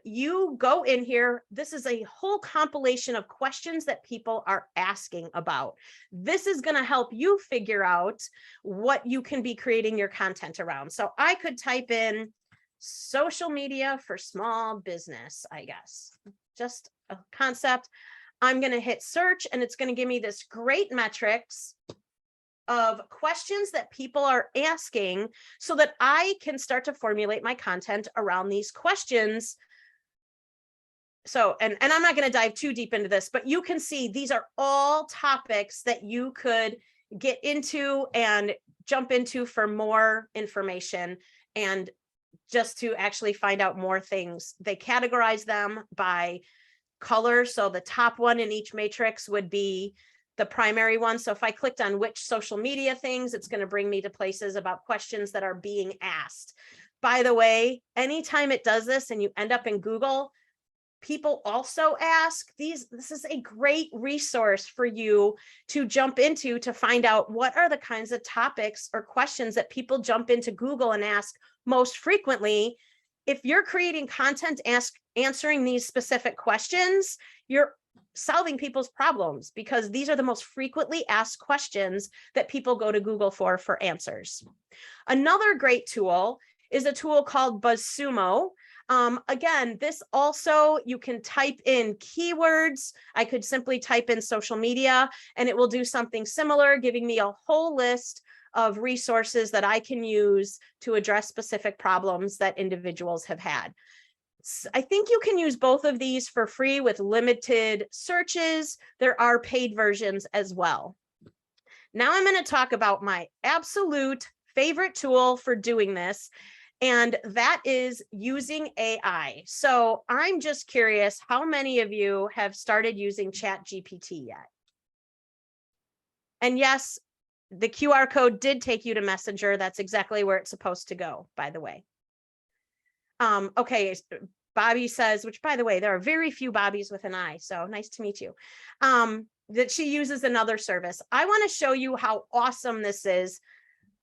Speaker 2: You go in here. This is a whole compilation of questions that people are asking about. This is going to help you figure out what you can be creating your content around. So I could type in social media for small business, I guess, just a concept. I'm going to hit search, and it's going to give me this great metrics of questions that people are asking so that I can start to formulate my content around these questions. So, and I'm not going to dive too deep into this, but you can see these are all topics that you could get into and jump into for more information and just to actually find out more things. They categorize them by color. So the top one in each matrix would be the primary one. So if I clicked on which social media things, it's going to bring me to places about questions that are being asked. By the way, anytime it does this and you end up in Google, people also ask these. This is a great resource for you to jump into to find out what are the kinds of topics or questions that people jump into Google and ask most frequently. If you're creating content answering these specific questions, you're solving people's problems, because these are the most frequently asked questions that people go to Google for answers. Another great tool is a tool called BuzzSumo. Again, this also, you can type in keywords. I could simply type in social media and it will do something similar, giving me a whole list of resources that I can use to address specific problems that individuals have had. I think you can use both of these for free with limited searches. There are paid versions as well. Now I'm going to talk about my absolute favorite tool for doing this, and that is using AI. So I'm just curious, how many of you have started using ChatGPT yet? And yes, the QR code did take you to Messenger. That's exactly where it's supposed to go, by the way. Okay, Bobbi says, which by the way, there are very few Bobbis with an I, so nice to meet you, that she uses another service. I want to show you how awesome this is.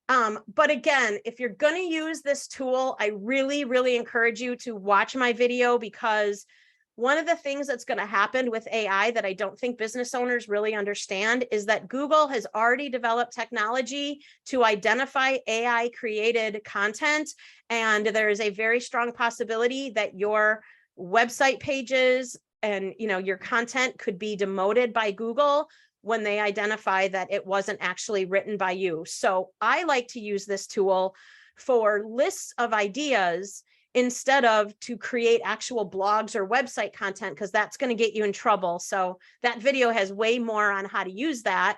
Speaker 2: But again, if you're going to use this tool, I really, really encourage you to watch my video, because one of the things that's going to happen with AI that I don't think business owners really understand is that Google has already developed technology to identify AI created content. And there is a very strong possibility that your website pages and your content could be demoted by Google when they identify that it wasn't actually written by you. So I like to use this tool for lists of ideas instead of to create actual blogs or website content, because that's going to get you in trouble. So that video has way more on how to use that.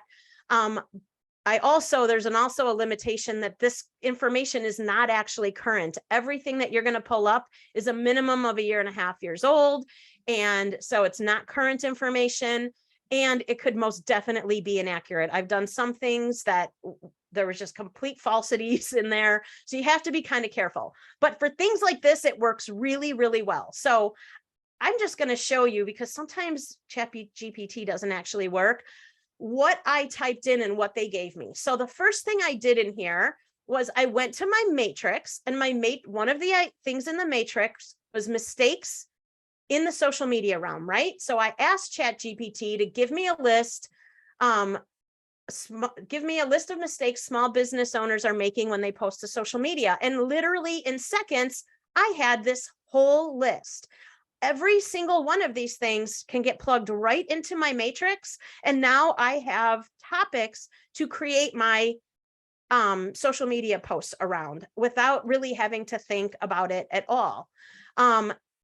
Speaker 2: there's also a limitation that this information is not actually current. Everything that you're going to pull up is a minimum of 1.5 years old. And so it's not current information, and it could most definitely be inaccurate. I've done some things that there was just complete falsities in there. So you have to be kind of careful. But for things like this, it works really, really well. So I'm just going to show you, because sometimes ChatGPT doesn't actually work, what I typed in and what they gave me. So the first thing I did in here was I went to my matrix, and one of the things in the matrix was mistakes in the social media realm, right? So I asked ChatGPT to give me a list, give me a list of mistakes small business owners are making when they post to social media. And literally in seconds, I had this whole list. Every single one of these things can get plugged right into my matrix. And now I have topics to create my social media posts around without really having to think about it at all.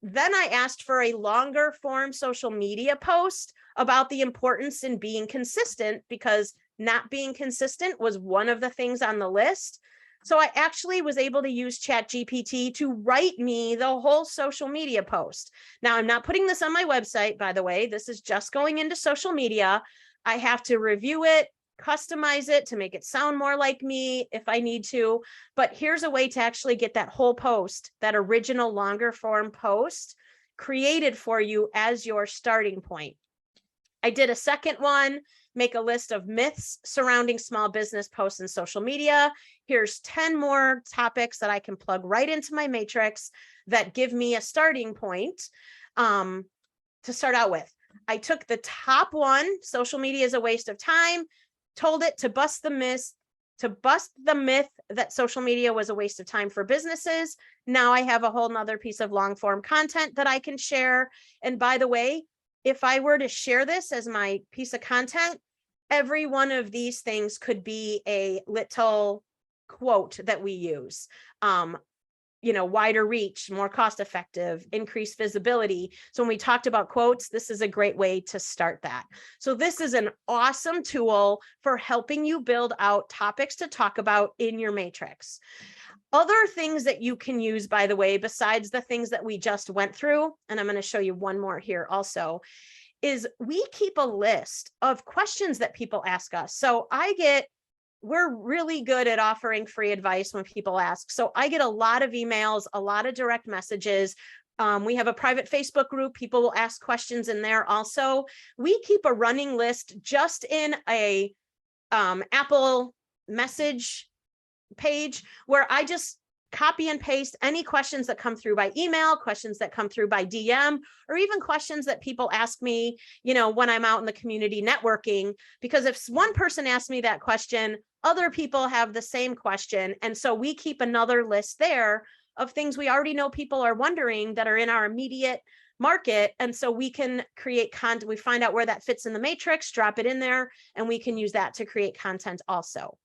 Speaker 2: Then I asked for a longer form social media post about the importance in being consistent, because not being consistent was one of the things on the list. So I actually was able to use ChatGPT to write me the whole social media post. Now, I'm not putting this on my website, by the way. This is just going into social media. I have to review it, customize it to make it sound more like me if I need to. But here's a way to actually get that whole post, that original longer form post, created for you as your starting point. I did a second one, make a list of myths surrounding small business posts and social media. Here's 10 more topics that I can plug right into my matrix that give me a starting point to start out with. I took the top one, social media is a waste of time, told it to bust the myth that social media was a waste of time for businesses. Now I have a whole nother piece of long form content that I can share. And by the way, if I were to share this as my piece of content, every one of these things could be a little quote that we use. Wider reach, more cost effective, increased visibility. So when we talked about quotes, this is a great way to start that. So this is an awesome tool for helping you build out topics to talk about in your matrix. Other things that you can use, by the way, besides the things that we just went through, and I'm going to show you one more here also, is we keep a list of questions that people ask us. So we're really good at offering free advice when people ask. So I get a lot of emails, a lot of direct messages. We have a private Facebook group. People will ask questions in there also. We keep a running list just in a Apple message page where I just copy and paste any questions that come through by email, questions that come through by DM, or even questions that people ask me, when I'm out in the community networking, because if one person asks me that question, other people have the same question. And so we keep another list there of things we already know people are wondering that are in our immediate market. And so we can create content. We find out where that fits in the matrix, drop it in there, and we can use that to create content also.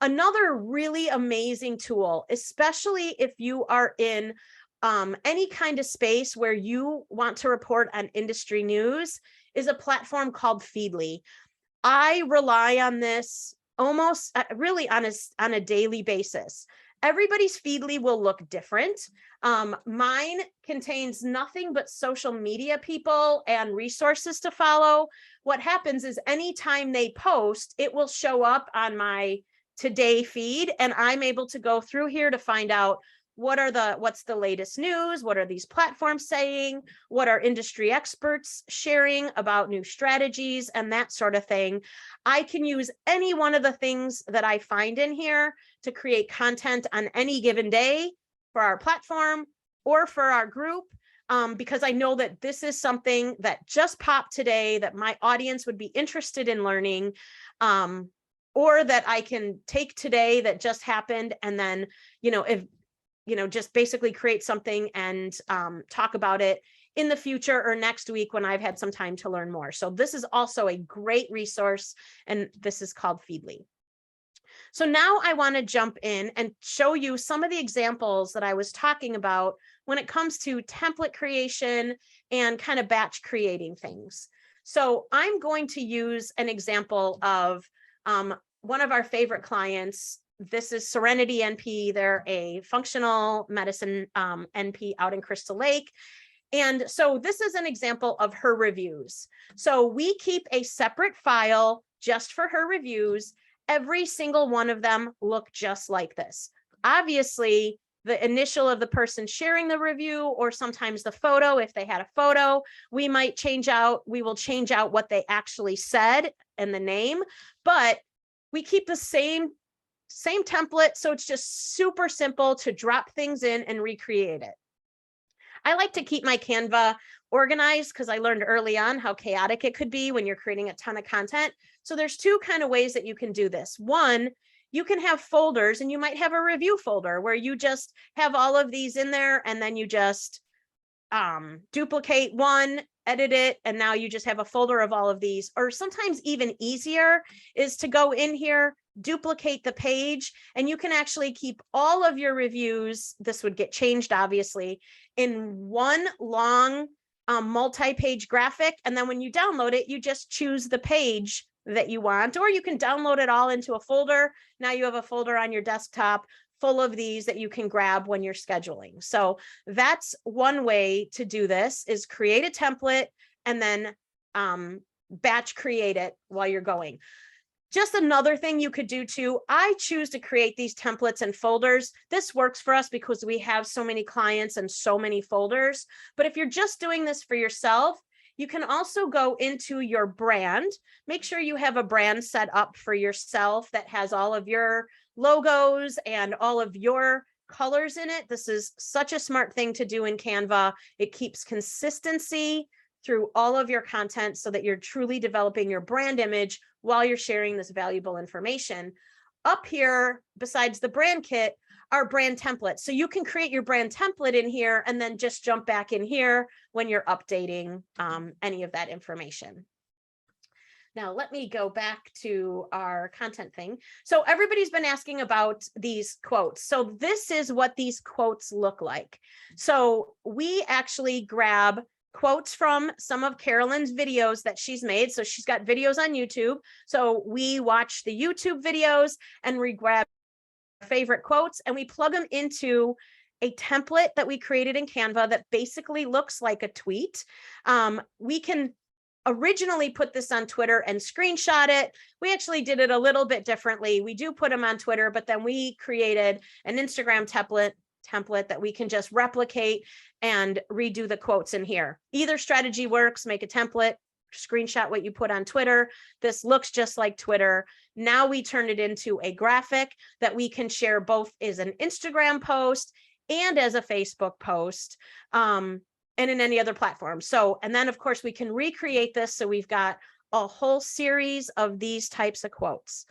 Speaker 2: Another really amazing tool, especially if you are in any kind of space where you want to report on industry news, is a platform called Feedly. I rely on this almost really on a daily basis. Everybody's Feedly will look different. Mine contains nothing but social media people and resources to follow. What happens is anytime they post, it will show up on my today feed, and I'm able to go through here to find out what's the latest news, what are these platforms saying, what are industry experts sharing about new strategies, and that sort of thing. I can use any one of the things that I find in here to create content on any given day for our platform or for our group, because I know that this is something that just popped today that my audience would be interested in learning, or that I can take today that just happened and then, just basically create something and talk about it in the future or next week when I've had some time to learn more. So this is also a great resource, and this is called Feedly. So now I want to jump in and show you some of the examples that I was talking about when it comes to template creation and kind of batch creating things. So I'm going to use an example of one of our favorite clients. This is Serenity NP. They're a functional medicine NP out in Crystal Lake. And so this is an example of her reviews. So we keep a separate file just for her reviews. Every single one of them look just like this. Obviously, the initial of the person sharing the review, or sometimes the photo, if they had a photo, we will change out what they actually said and the name, but we keep the same template. So it's just super simple to drop things in and recreate it. I like to keep my Canva organized because I learned early on how chaotic it could be when you're creating a ton of content. So there's two kind of ways that you can do this. One, you can have folders, and you might have a review folder where you just have all of these in there, and then you just duplicate one, edit it, and now you just have a folder of all of these. Or sometimes even easier is to go in here, duplicate the page, and you can actually keep all of your reviews. This would get changed, obviously, in one long multi-page graphic. And then when you download it, you just choose the page that you want, or you can download it all into a folder. Now you have a folder on your desktop full of these that you can grab when you're scheduling. So that's one way to do this, is create a template and then batch create it while you're going. Just another thing you could do too, I choose to create these templates and folders. This works for us because we have so many clients and so many folders. But if you're just doing this for yourself, you can also go into your brand. Make sure you have a brand set up for yourself that has all of your logos and all of your colors in it. This is such a smart thing to do in Canva. It keeps consistency through all of your content so that you're truly developing your brand image while you're sharing this valuable information. Up here, besides the brand kit, are brand templates. So you can create your brand template in here and then just jump back in here when you're updating any of that information. Now, let me go back to our content thing. So everybody's been asking about these quotes. So this is what these quotes look like. So we actually grab quotes from some of Carolyn's videos that she's made. So she's got videos on YouTube. So we watch the YouTube videos and we grab favorite quotes and we plug them into a template that we created in Canva that basically looks like a tweet. We can originally put this on Twitter and screenshot it. We actually did it a little bit differently. We do put them on Twitter, but then we created an Instagram template that we can just replicate and redo the quotes in here. Either strategy works. Make a template, screenshot what you put on Twitter. This looks just like Twitter. Now we turn it into a graphic that we can share both as an Instagram post and as a Facebook post, and in any other platform. So, and then of course we can recreate this. So we've got a whole series of these types of quotes.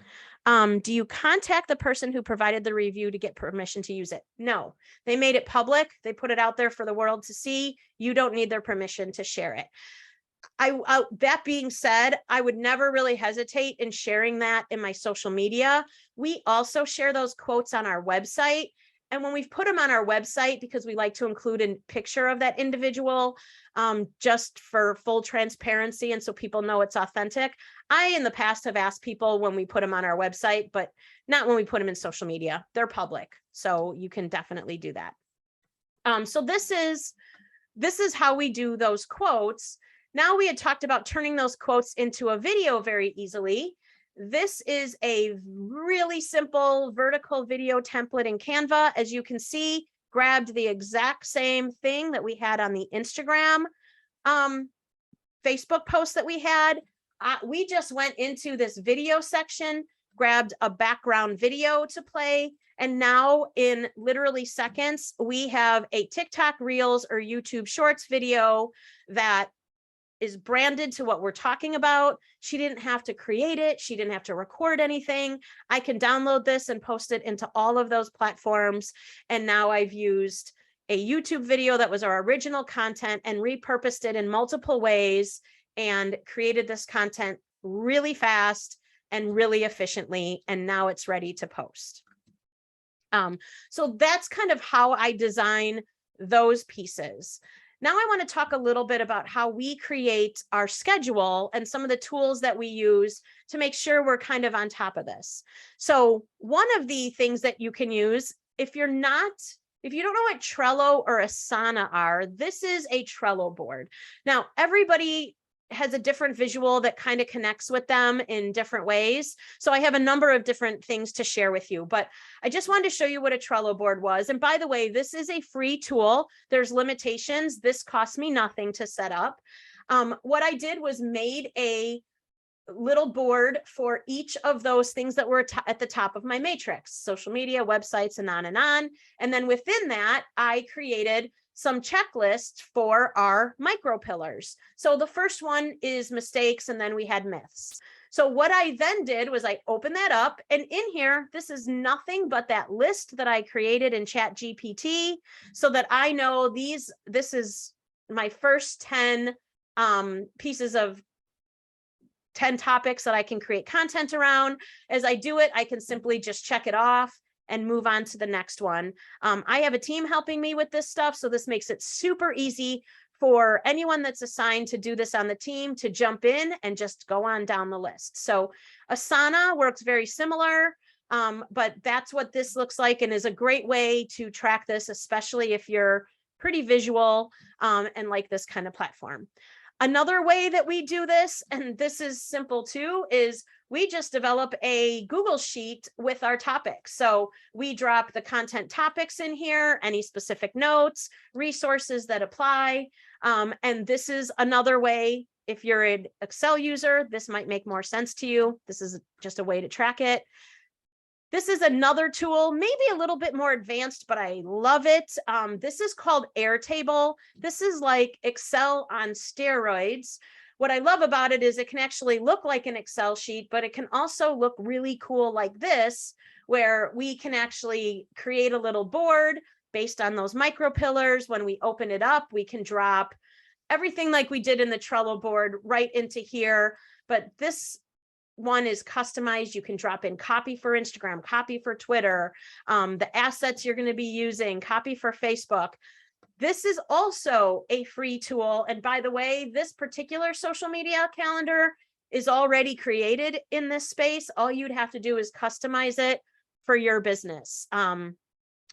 Speaker 2: Do you contact the person who provided the review to get permission to use it? No, they made it public. They put it out there for the world to see. You don't need their permission to share it. That being said, I would never really hesitate in sharing that in my social media. We also share those quotes on our website. And when we've put them on our website, because we like to include a picture of that individual, just for full transparency and so people know it's authentic. I, in the past, have asked people when we put them on our website, but not when we put them in social media. They're public, so you can definitely do that. So this is how we do those quotes. Now, we had talked about turning those quotes into a video very easily. This is a really simple vertical video template in Canva. As you can see, grabbed the exact same thing that we had on the Instagram Facebook post that we had. We just went into this video section, grabbed a background video to play, and now in literally seconds, we have a TikTok Reels or YouTube Shorts video that is branded to what we're talking about. She didn't have to create it. She didn't have to record anything. I can download this and post it into all of those platforms. And now I've used a YouTube video that was our original content and repurposed it in multiple ways and created this content really fast and really efficiently. And now it's ready to post. So that's kind of how I design those pieces. Now I want to talk a little bit about how we create our schedule and some of the tools that we use to make sure we're kind of on top of this. So one of the things that you can use, if you don't know what Trello or Asana are, this is a Trello board. Now, everybody has a different visual that kind of connects with them in different ways. So I have a number of different things to share with you, but I just wanted to show you what a Trello board was. And by the way, this is a free tool. There's limitations. This cost me nothing to set up. What I did was made a little board for each of those things that were at the top of my matrix: social media, websites, and on and on. And then within that, I created some checklists for our micro pillars. So the first one is mistakes, and then we had myths. So what I then did was I opened that up, and in here, this is nothing but that list that I created in ChatGPT, so that I know this is my first 10 pieces of 10 topics that I can create content around. As I do it, I can simply just check it off and move on to the next one. I have a team helping me with this stuff, so this makes it super easy for anyone that's assigned to do this on the team to jump in and just go on down the list. So Asana works very similar, but that's what this looks like and is a great way to track this, especially if you're pretty visual and like this kind of platform. Another way that we do this, and this is simple too, is we just develop a Google Sheet with our topics. So we drop the content topics in here, any specific notes, resources that apply. And this is another way, if you're an Excel user, this might make more sense to you. This is just a way to track it. This is another tool, maybe a little bit more advanced, but I love it. This is called Airtable. This is like Excel on steroids. What I love about it is it can actually look like an Excel sheet, but it can also look really cool like this, where we can actually create a little board based on those micro pillars. When we open it up, we can drop everything like we did in the Trello board right into here. But this one is customized. You can drop in copy for Instagram, copy for Twitter, the assets you're going to be using, copy for Facebook. This is also a free tool. And by the way, this particular social media calendar is already created in this space. All you'd have to do is customize it for your business.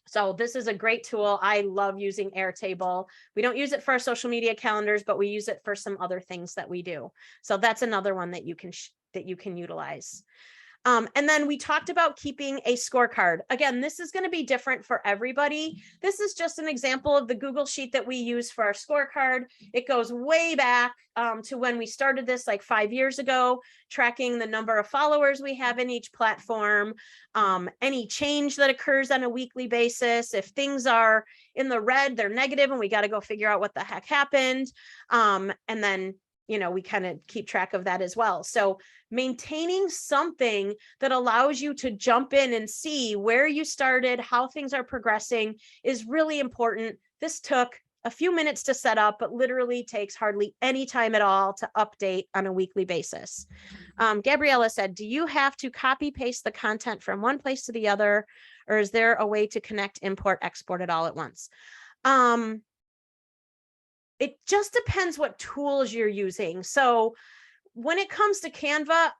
Speaker 2: So this is a great tool. I love using Airtable. We don't use it for our social media calendars, but we use it for some other things that we do. So that's another one that you can utilize. And then we talked about keeping a scorecard. Again, this is going to be different for everybody. This is just an example of the Google Sheet that we use for our scorecard. It goes way back to when we started this like 5 years ago, tracking the number of followers we have in each platform, any change that occurs on a weekly basis. If things are in the red, they're negative, and we got to go figure out what the heck happened. And then we kind of keep track of that as well. So maintaining something that allows you to jump in and see where you started, how things are progressing is really important. This took a few minutes to set up, but literally takes hardly any time at all to update on a weekly basis. Gabriella said, do you have to copy paste the content from one place to the other, or is there a way to connect, import, export it all at once? It just depends what tools you're using. So when it comes to Canva,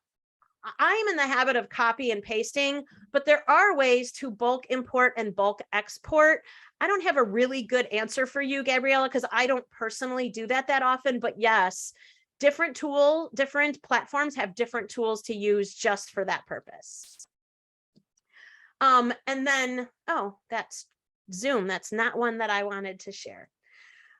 Speaker 2: I'm in the habit of copy and pasting, but there are ways to bulk import and bulk export. I don't have a really good answer for you, Gabriella, because I don't personally do that often, but yes, different platforms have different tools to use just for that purpose. And then, oh, that's Zoom. That's not one that I wanted to share.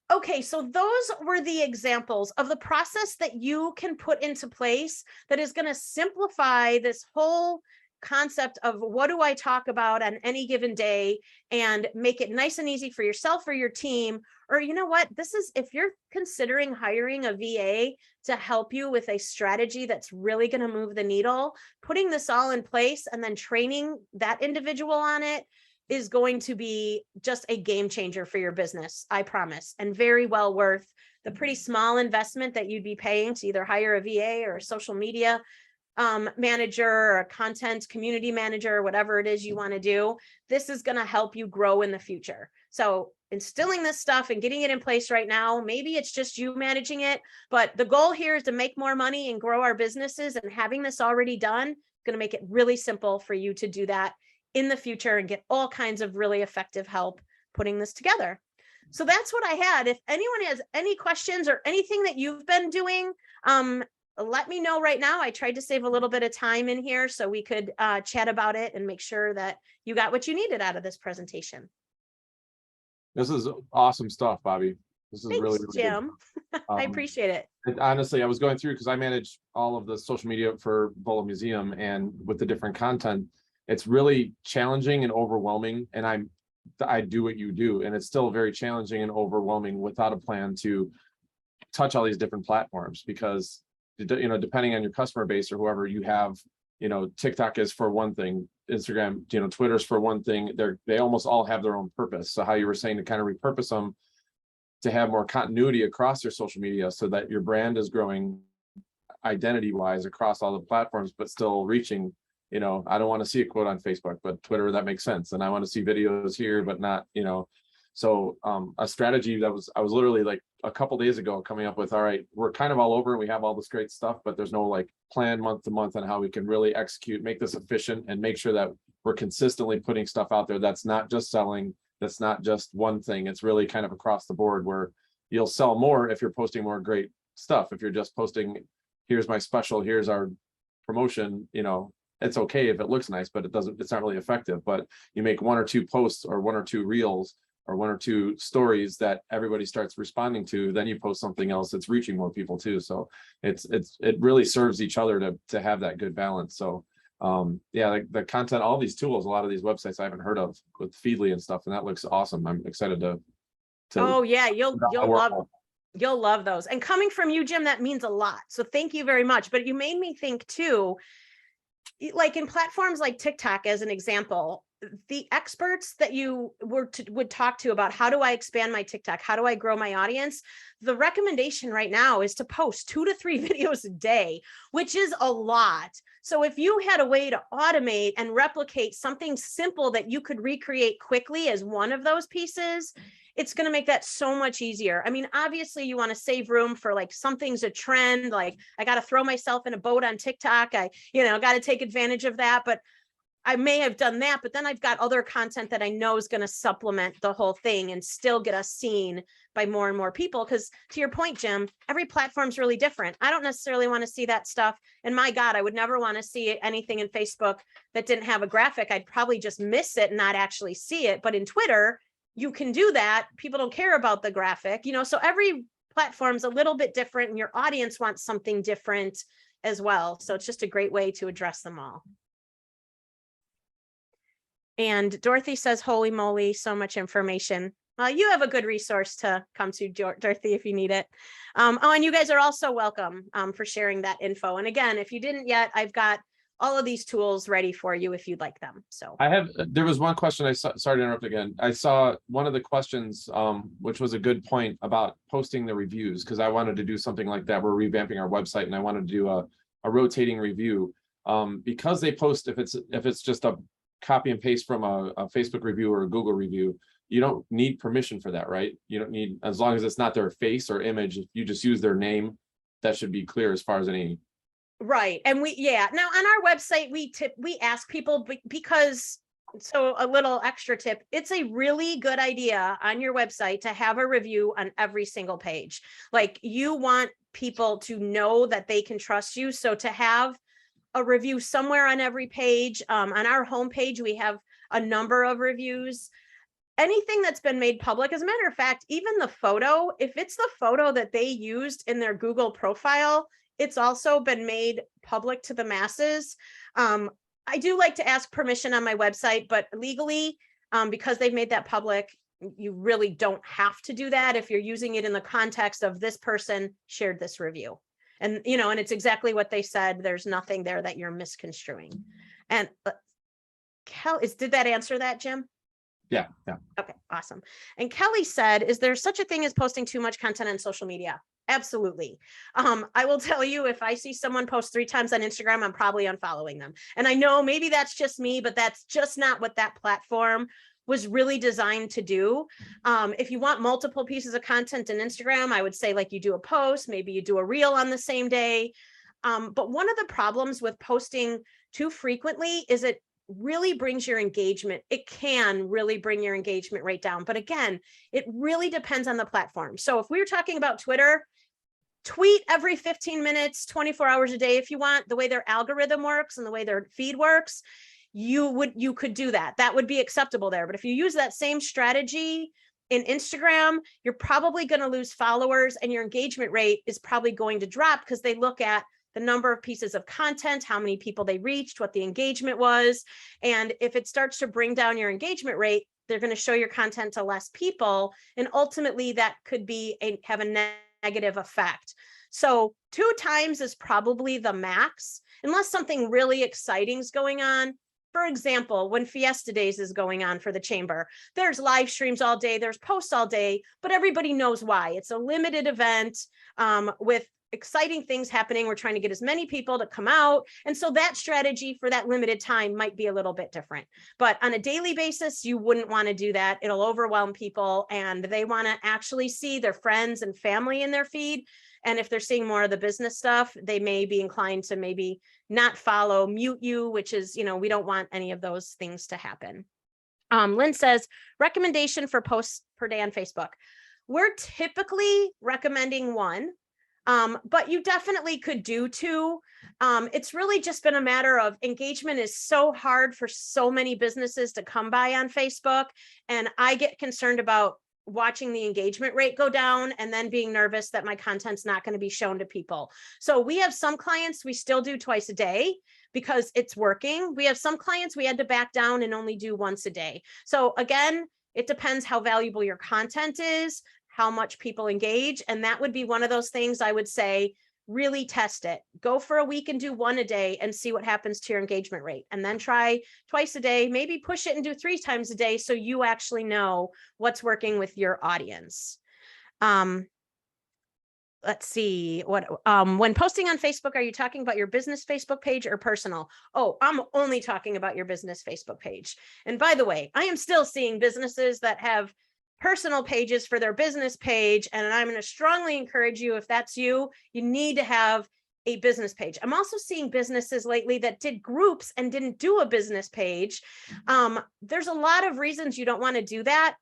Speaker 2: Okay, so those were the examples of the process that you can put into place that is going to simplify this whole concept of what do I talk about on any given day and make it nice and easy for yourself or your team. Or you know what, this is if you're considering hiring a VA to help you with a strategy that's really going to move the needle, putting this all in place and then training that individual on it is going to be just a game changer for your business, I promise, and very well worth the pretty small investment that you'd be paying to either hire a VA or social media manager or a content community manager, whatever it is you want to do, this is going to help you grow in the future. So instilling this stuff and getting it in place right now, maybe it's just you managing it, but the goal here is to make more money and grow our businesses, and having this already done is going to make it really simple for you to do that in the future and get all kinds of really effective help putting this together. So that's what I had. If anyone has any questions or anything that you've been doing, let me know right now. I tried to save a little bit of time in here so we could chat about it and make sure that you got what you needed out of this presentation.
Speaker 3: This is awesome stuff, Bobbi. This is
Speaker 2: Thanks,
Speaker 3: really
Speaker 2: Jim.
Speaker 3: good.
Speaker 2: I appreciate it.
Speaker 3: Honestly, I was going through because I manage all of the social media for Boehne Museum, and with the different content, it's really challenging and overwhelming. And I do what you do, and it's still very challenging and overwhelming without a plan to touch all these different platforms, because depending on your customer base or whoever you have, TikTok is for one thing, Instagram, Twitter's for one thing. They almost all have their own purpose. So how you were saying, to kind of repurpose them to have more continuity across your social media so that your brand is growing identity wise across all the platforms, but still reaching, I don't want to see a quote on Facebook, but Twitter, that makes sense. And I want to see videos here, but not, so a strategy that I was literally like a couple days ago coming up with, all right, we're kind of all over and we have all this great stuff, but there's no like plan month to month on how we can really execute, make this efficient, and make sure that we're consistently putting stuff out there that's not just selling, that's not just one thing. It's really kind of across the board, where you'll sell more if you're posting more great stuff. If you're just posting, here's my special, here's our promotion, it's okay if it looks nice, but it's not really effective. But you make one or two posts or one or two reels or one or two stories that everybody starts responding to, then you post something else that's reaching more people too. So it really serves each other to have that good balance. So yeah, the content, all these tools, a lot of these websites I haven't heard of with Feedly and stuff, and that looks awesome. I'm excited to
Speaker 2: Oh yeah, you'll love those. And coming from you, Jim, that means a lot. So thank you very much. But you made me think too, like in platforms like TikTok, as an example, the experts that you would talk to about how do I expand my TikTok, how do I grow my audience, the recommendation right now is to post 2 to 3 videos a day, which is a lot. So if you had a way to automate and replicate something simple that you could recreate quickly as one of those pieces, it's going to make that so much easier. I mean, obviously you want to save room for like something's a trend, like I got to throw myself in a boat on TikTok. I, got to take advantage of that, but I may have done that, but then I've got other content that I know is going to supplement the whole thing and still get us seen by more and more people. Because to your point, Jim, every platform's really different. I don't necessarily want to see that stuff. And my God, I would never want to see anything in Facebook that didn't have a graphic. I'd probably just miss it and not actually see it. But in Twitter, you can do that. People don't care about the graphic, so every platform's a little bit different, and your audience wants something different as well. So it's just a great way to address them all. And Dorothy says, holy moly, so much information. Well, you have a good resource to come to, Dorothy, if you need it. And you guys are also welcome for sharing that info. And again, if you didn't yet, I've got all of these tools ready for you if you'd like them. So
Speaker 3: there was one question I saw, sorry to interrupt again. I saw one of the questions, which was a good point about posting the reviews, because I wanted to do something like that. We're revamping our website and I wanted to do a rotating review. Because they post, if it's just a copy and paste from a Facebook review or a Google review, you don't need permission for that, right? You don't need, as long as it's not their face or image, if you just use their name, that should be clear as far as any.
Speaker 2: Right. And now on our website, we ask people because, so a little extra tip, it's a really good idea on your website to have a review on every single page. Like, you want people to know that they can trust you. So to have a review somewhere on every page, on our homepage, we have a number of reviews. Anything that's been made public, as a matter of fact, even the photo, if it's the photo that they used in their Google profile, it's also been made public to the masses. I do like to ask permission on my website, but legally, because they've made that public, you really don't have to do that if you're using it in the context of this person shared this review. And, and it's exactly what they said. There's nothing there that you're misconstruing. And did that answer that, Jim?
Speaker 3: Yeah.
Speaker 2: Okay, awesome. And Kelly said, is there such a thing as posting too much content on social media? Absolutely. I will tell you, if I see someone post 3 times on Instagram, I'm probably unfollowing them. And I know maybe that's just me, but that's just not what that platform was really designed to do. If you want multiple pieces of content in Instagram, I would say like you do a post, maybe you do a reel on the same day. But one of the problems with posting too frequently is it really brings your engagement. It can really bring your engagement rate down. But again, it really depends on the platform. So if we were talking about Twitter, tweet every 15 minutes, 24 hours a day if you want. The way their algorithm works and the way their feed works, you could do that. That would be acceptable there. But if you use that same strategy in Instagram, you're probably going to lose followers and your engagement rate is probably going to drop because they look at the number of pieces of content, how many people they reached, what the engagement was. And if it starts to bring down your engagement rate, they're going to show your content to less people. And ultimately that could have a negative effect. So 2 times is probably the max, unless something really exciting is going on. For example, when Fiesta Days is going on for the chamber, there's live streams all day, there's posts all day, but everybody knows why. It's a limited event with exciting things happening. We're trying to get as many people to come out. And so that strategy for that limited time might be a little bit different. But on a daily basis, you wouldn't want to do that. It'll overwhelm people and they want to actually see their friends and family in their feed. And if they're seeing more of the business stuff, they may be inclined to maybe not follow, mute you, which is, we don't want any of those things to happen. Lynn says, recommendation for posts per day on Facebook. We're typically recommending 1. But you definitely could do 2. It's really just been a matter of engagement is so hard for so many businesses to come by on Facebook. And I get concerned about watching the engagement rate go down and then being nervous that my content's not going to be shown to people. So we have some clients we still do twice a day because it's working. We have some clients we had to back down and only do once a day. So again, it depends how valuable your content is, how much people engage. And that would be one of those things I would say, really test it. Go for a week and do 1 a day and see what happens to your engagement rate. And then try twice a day, maybe push it and do 3 times a day so you actually know what's working with your audience. Let's see when posting on Facebook, are you talking about your business Facebook page or personal? Oh, I'm only talking about your business Facebook page. And by the way, I am still seeing businesses that have personal pages for their business page. And I'm going to strongly encourage you, if that's you, you need to have a business page. I'm also seeing businesses lately that did groups and didn't do a business page. There's a lot of reasons you don't want to do that.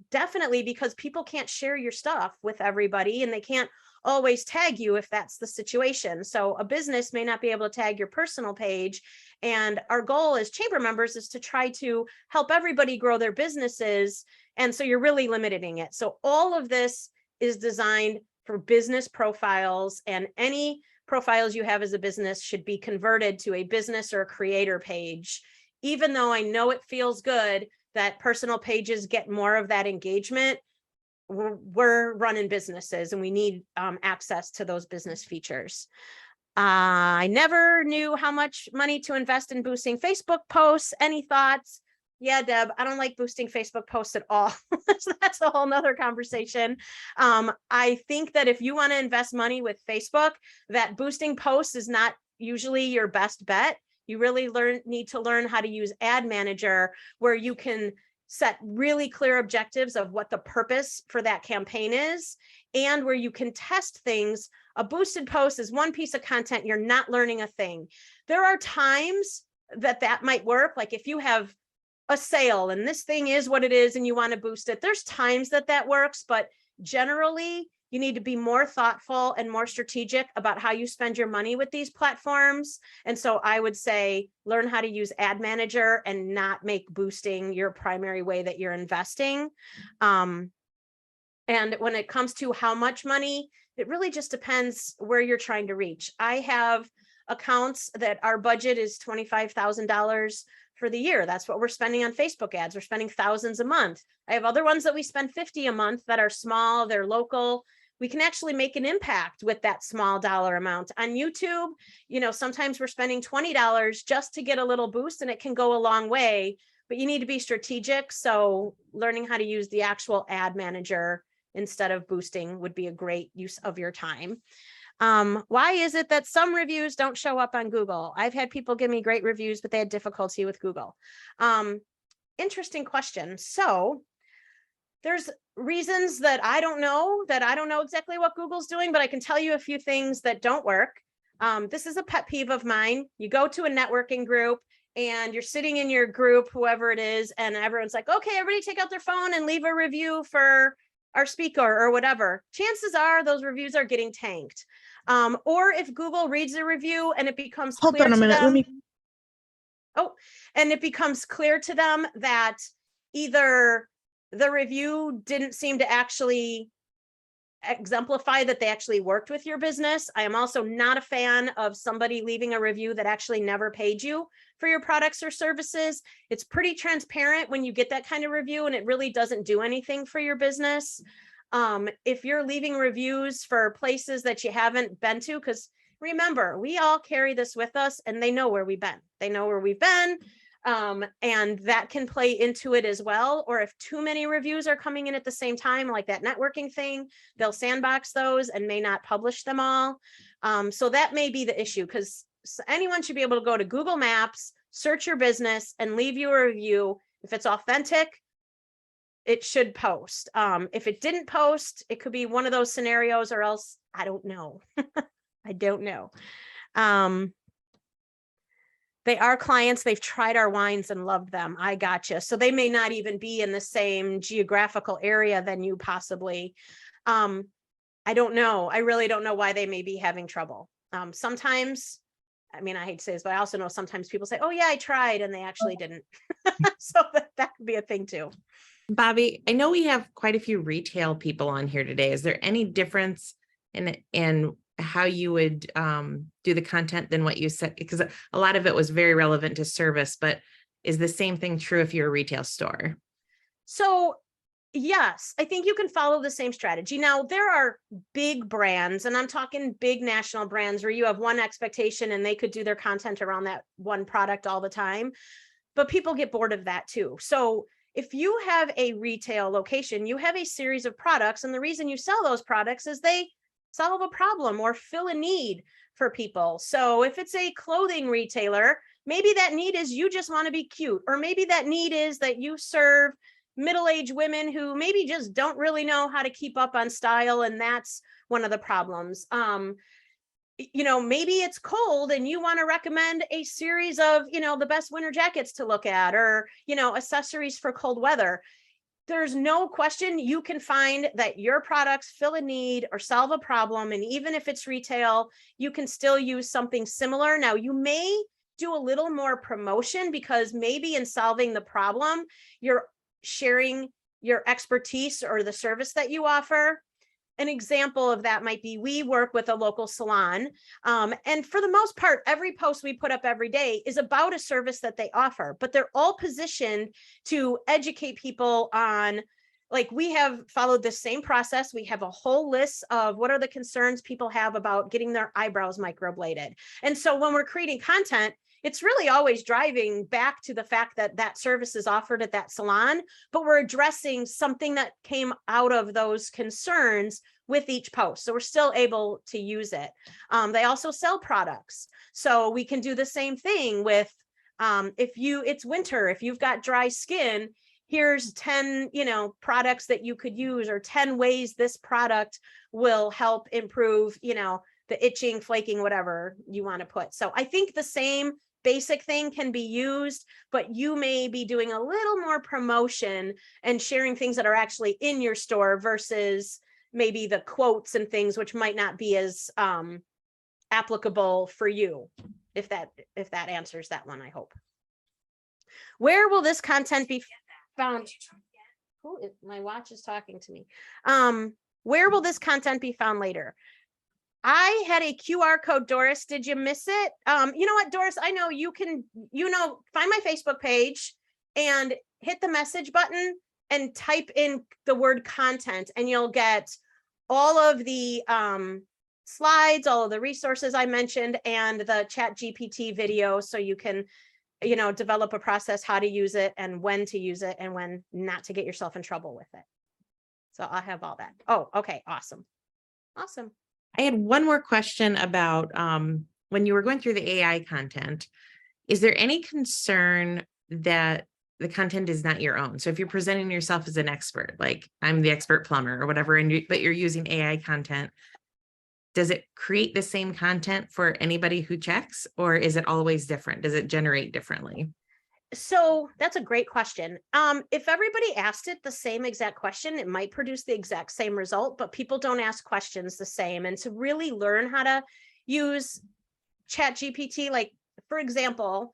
Speaker 2: Definitely because people can't share your stuff with everybody and they can't always tag you if that's the situation. So a business may not be able to tag your personal page. And our goal as chamber members is to try to help everybody grow their businesses. And so you're really limiting it. So all of this is designed for business profiles, and any profiles you have as a business should be converted to a business or a creator page. Even though I know it feels good that personal pages get more of that engagement, we're running businesses and we need access to those business features. I never knew how much money to invest in boosting Facebook posts. Any thoughts? Yeah, Deb, I don't like boosting Facebook posts at all. So that's a whole nother conversation. I think that if you want to invest money with Facebook, that boosting posts is not usually your best bet. You really need to learn how to use Ad Manager, where you can set really clear objectives of what the purpose for that campaign is, and where you can test things. A boosted post is 1 piece of content. You're not learning a thing. There are times that might work. Like if you have a sale and this thing is what it is and you want to boost it, there's times that works, but generally you need to be more thoughtful and more strategic about how you spend your money with these platforms. And so I would say learn how to use Ad Manager and not make boosting your primary way that you're investing. And when it comes to how much money, it really just depends where you're trying to reach. I have accounts that our budget is $25,000 for the year. That's what we're spending on Facebook ads. We're spending thousands a month. I have other ones that we spend 50 a month that are small, they're local. We can actually make an impact with that small dollar amount. On YouTube, sometimes we're spending $20 just to get a little boost, and it can go a long way, but you need to be strategic. So learning how to use the actual Ad Manager instead of boosting would be a great use of your time. Why is it that some reviews don't show up on Google? I've had people give me great reviews, but they had difficulty with Google. Interesting question. So there's reasons that I don't know exactly what Google's doing, but I can tell you a few things that don't work. This is a pet peeve of mine. You go to a networking group and you're sitting in your group, whoever it is, and everyone's like, okay, everybody take out their phone and leave a review for our speaker or whatever. Chances are those reviews are getting tanked. Or if Google reads a review and it becomes clear to them, and it becomes clear to them that either the review didn't seem to actually exemplify that they actually worked with your business. I am also not a fan of somebody leaving a review that actually never paid you for your products or services. It's pretty transparent when you get that kind of review, and it really doesn't do anything for your business. If you're leaving reviews for places that you haven't been to, because remember, we all carry this with us and they know where we've been. They know where we've been. And that can play into it as well. Or if too many reviews are coming in at the same time, like that networking thing, they'll sandbox those and may not publish them all. So that may be the issue, because anyone should be able to go to Google Maps, search your business, and leave you a review. If it's authentic, it should post. If it didn't post, it could be one of those scenarios, or else I don't know. I don't know. They are clients. They've tried our wines and loved them. I gotcha. So they may not even be in the same geographical area than you possibly. I don't know. I really don't know why they may be having trouble. Sometimes, I mean, I hate to say this, but I also know sometimes people say, oh yeah, I tried, and they actually didn't. So that could be a thing too.
Speaker 1: Bobbi, I know we have quite a few retail people on here today. Is there any difference in how you would do the content than what you said? Because a lot of it was very relevant to service, but is the same thing true if you're a retail store?
Speaker 2: So yes, I think you can follow the same strategy. Now, there are big brands, and I'm talking big national brands where you have one expectation and they could do their content around that one product all the time, but people get bored of that too. So if you have a retail location, you have a series of products, and the reason you sell those products is they solve a problem or fill a need for people. So if it's a clothing retailer, maybe that need is you just want to be cute, or maybe that need is that you serve middle-aged women who maybe just don't really know how to keep up on style, and that's one of the problems. Maybe it's cold and you want to recommend a series of, the best winter jackets to look at, or, accessories for cold weather. There's no question you can find that your products fill a need or solve a problem. And even if it's retail, you can still use something similar. Now, you may do a little more promotion, because maybe in solving the problem, you're sharing your expertise or the service that you offer. An example of that might be, we work with a local salon. And for the most part, every post we put up every day is about a service that they offer, but they're all positioned to educate people on, like, we have followed the same process. We have a whole list of what are the concerns people have about getting their eyebrows microbladed. And so when we're creating content, it's really always driving back to the fact that that service is offered at that salon, but we're addressing something that came out of those concerns with each post. So we're still able to use it. They also sell products. So we can do the same thing with, it's winter, if you've got dry skin, here's 10, products that you could use, or 10 ways this product will help improve, the itching, flaking, whatever you want to put. So I think the same basic thing can be used, but you may be doing a little more promotion and sharing things that are actually in your store versus maybe the quotes and things, which might not be as applicable for you. If that answers that one, I hope. Where will this content be found? My watch is talking to me. Where will this content be found later? I had a QR code, Doris. Did you miss it? You know what, Doris? I know you can, find my Facebook page and hit the message button and type in the word content, and you'll get all of the slides, all of the resources I mentioned, and the ChatGPT video, so you can, develop a process how to use it and when to use it and when not to get yourself in trouble with it. So I'll have all that. Oh, okay. Awesome. Awesome.
Speaker 1: I had one more question about when you were going through the AI content, is there any concern that the content is not your own? So if you're presenting yourself as an expert, like I'm the expert plumber or whatever, but you're using AI content, does it create the same content for anybody who checks, or is it always different? Does it generate differently?
Speaker 2: So that's a great question. If everybody asked it the same exact question, it might produce the exact same result, but people don't ask questions the same. And to really learn how to use ChatGPT, like for example,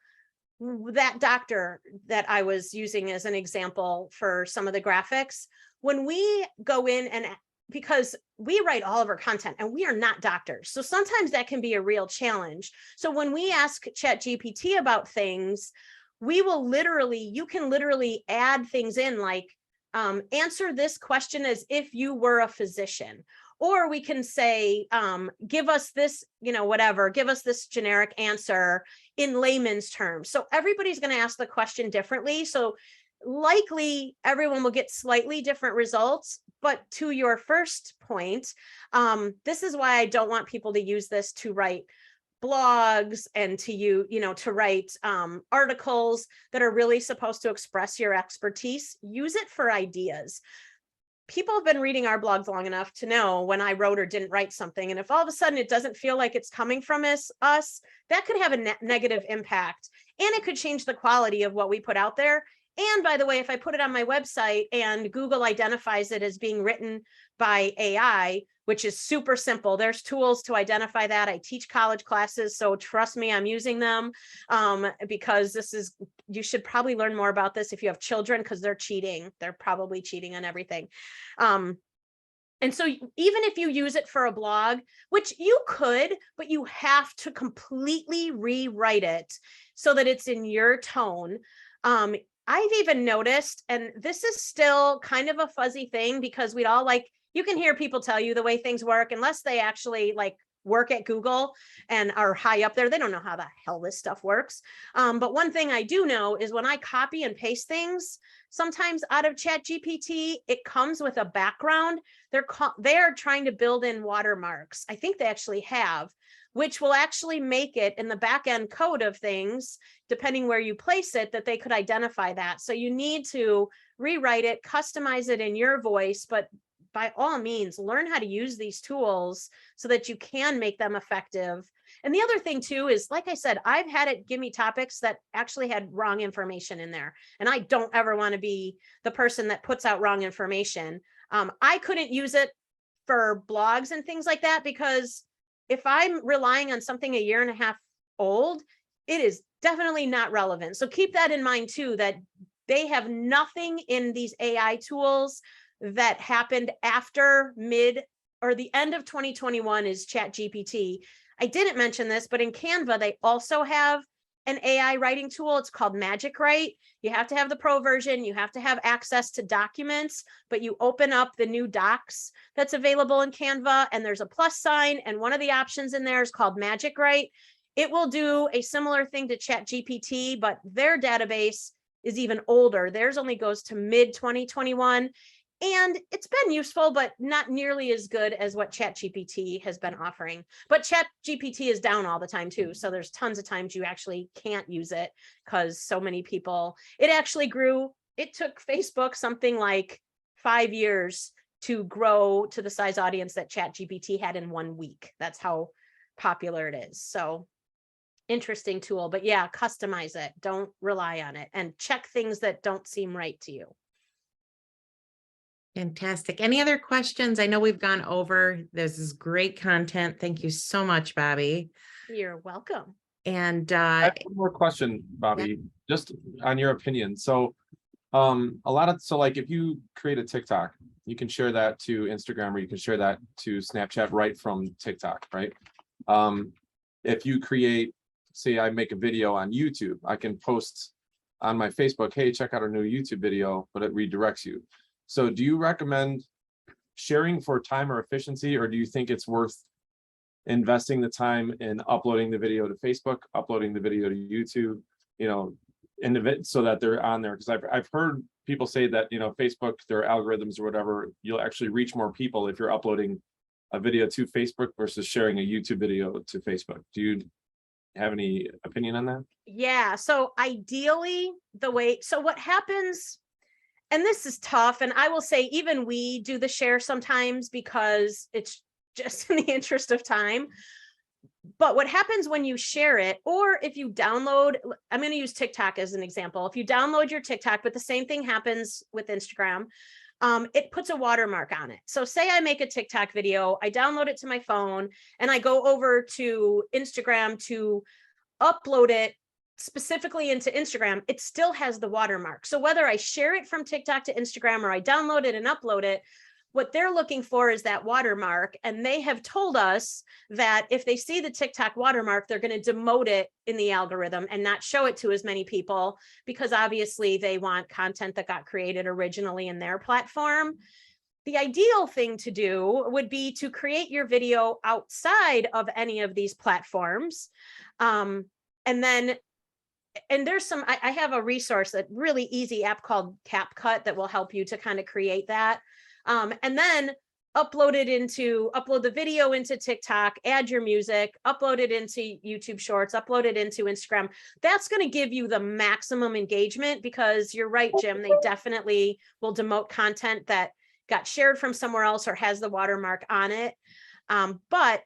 Speaker 2: that doctor that I was using as an example for some of the graphics, when we go in and because we write all of our content and we are not doctors. So sometimes that can be a real challenge. So when we ask ChatGPT about things, we will literally, you can literally add things in like, answer this question as if you were a physician. Or we can say, give us this, whatever, give us this generic answer in layman's terms. So everybody's going to ask the question differently. So likely everyone will get slightly different results. But to your first point, this is why I don't want people to use this to write blogs and to write articles that are really supposed to express your expertise. Use it for ideas. People have been reading our blogs long enough to know when I wrote or didn't write something. And if all of a sudden it doesn't feel like it's coming from us, that could have a negative impact, and it could change the quality of what we put out there. And by the way, if I put it on my website and Google identifies it as being written by AI, which is super simple, there's tools to identify that. I teach college classes, so trust me, I'm using them because you should probably learn more about this if you have children, because they're cheating. They're probably cheating on everything. And so even if you use it for a blog, which you could, but you have to completely rewrite it so that it's in your tone. I've even noticed, and this is still kind of a fuzzy thing because we'd all you can hear people tell you the way things work, unless they actually work at Google and are high up there. They don't know how the hell this stuff works. But one thing I do know is when I copy and paste things, sometimes out of ChatGPT, it comes with a background. They're trying to build in watermarks. I think they actually have, which will actually make it in the back end code of things, depending where you place it, that they could identify that. So you need to rewrite it, customize it in your voice, but by all means, learn how to use these tools so that you can make them effective. And the other thing too is, like I said, I've had it give me topics that actually had wrong information in there. And I don't ever want to be the person that puts out wrong information. I couldn't use it for blogs and things like that, because if I'm relying on something a year and a half old, it is definitely not relevant. So keep that in mind too, that they have nothing in these AI tools that happened after the end of 2021 is ChatGPT. I didn't mention this, but in Canva, they also have an AI writing tool. It's called Magic Write. You have to have the pro version. You have to have access to documents, but you open up the new docs that's available in Canva, and there's a plus sign. And one of the options in there is called Magic Write. It will do a similar thing to ChatGPT, but their database is even older. Theirs only goes to mid 2021. And it's been useful, but not nearly as good as what ChatGPT has been offering. But ChatGPT is down all the time too. So there's tons of times you actually can't use it because so many people, it actually grew. It took Facebook something like 5 years to grow to the size audience that ChatGPT had in 1 week. That's how popular it is. So interesting tool, but yeah, customize it. Don't rely on it, and check things that don't seem right to you.
Speaker 1: Fantastic. Any other questions? I know we've gone over. This is great content. Thank you so much, Bobbi.
Speaker 2: You're welcome.
Speaker 1: And
Speaker 3: I have one more question, Bobbi, just on your opinion. So like if you create a TikTok, you can share that to Instagram, or you can share that to Snapchat right from TikTok, right? If you create, say I make a video on YouTube, I can post on my Facebook, hey, check out our new YouTube video, but it redirects you. So do you recommend sharing for time or efficiency, or do you think it's worth investing the time in uploading the video to Facebook, uploading the video to YouTube, so that they're on there. Because I've heard people say that, you know, Facebook, their algorithms or whatever, you'll actually reach more people if you're uploading a video to Facebook versus sharing a YouTube video to Facebook. Do you have any opinion on that?
Speaker 2: Yeah. So ideally so what happens, and this is tough, and I will say even we do the share sometimes because it's just in the interest of time. But what happens when you share it, or if you download, I'm going to use TikTok as an example. If you download your TikTok, but the same thing happens with Instagram, it puts a watermark on it. So say I make a TikTok video, I download it to my phone, and I go over to Instagram to upload it specifically into Instagram, it still has the watermark. So whether I share it from TikTok to Instagram or I download it and upload it, what they're looking for is that watermark. And they have told us that if they see the TikTok watermark, they're going to demote it in the algorithm and not show it to as many people, because obviously they want content that got created originally in their platform. The ideal thing to do would be to create your video outside of any of these platforms. And there's some, I have a resource, a really easy app called CapCut that will help you to kind of create that. And then upload the video into TikTok, add your music, upload it into YouTube Shorts, upload it into Instagram. That's going to give you the maximum engagement, because you're right, Jim, they definitely will demote content that got shared from somewhere else or has the watermark on it. But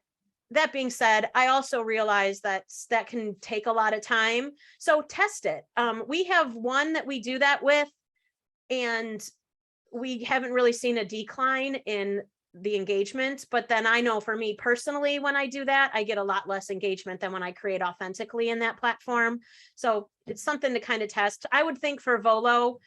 Speaker 2: that being said, I also realize that can take a lot of time. So test it. We have one that we do that with, and we haven't really seen a decline in the engagement. But then I know for me personally, when I do that, I get a lot less engagement than when I create authentically in that platform. So it's something to kind of test. I would think for Volo,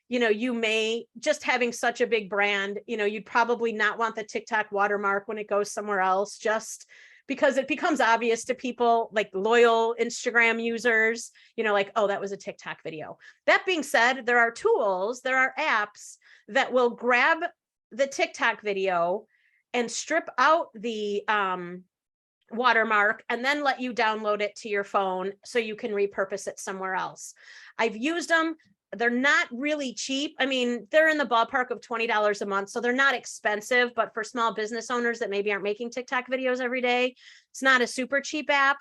Speaker 2: you know, you may, just having such a big brand, you know, you'd probably not want the TikTok watermark when it goes somewhere else, just because it becomes obvious to people, like loyal Instagram users, you know, like, oh, that was a TikTok video. That being said, there are tools, there are apps that will grab the TikTok video and strip out the watermark and then let you download it to your phone so you can repurpose it somewhere else. I've used them. They're not really cheap. I mean, they're in the ballpark of $20 a month, so they're not expensive, but for small business owners that maybe aren't making TikTok videos every day, it's not a super cheap app.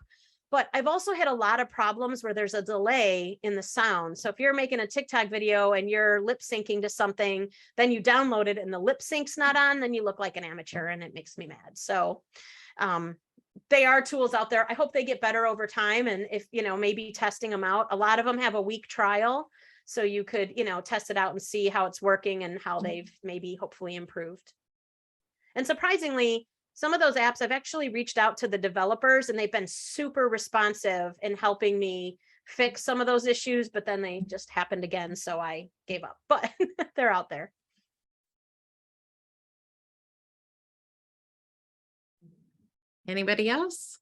Speaker 2: But I've also had a lot of problems where there's a delay in the sound. So if you're making a TikTok video and you're lip syncing to something, then you download it and the lip sync's not on, then you look like an amateur, and it makes me mad. So they are tools out there. I hope they get better over time. And if, you know, maybe testing them out, a lot of them have a week trial. So you could, you know, test it out and see how it's working and how they've maybe hopefully improved. And surprisingly, some of those apps, I've actually reached out to the developers and they've been super responsive in helping me fix some of those issues, but then they just happened again. So I gave up, but they're out there.
Speaker 1: Anybody else?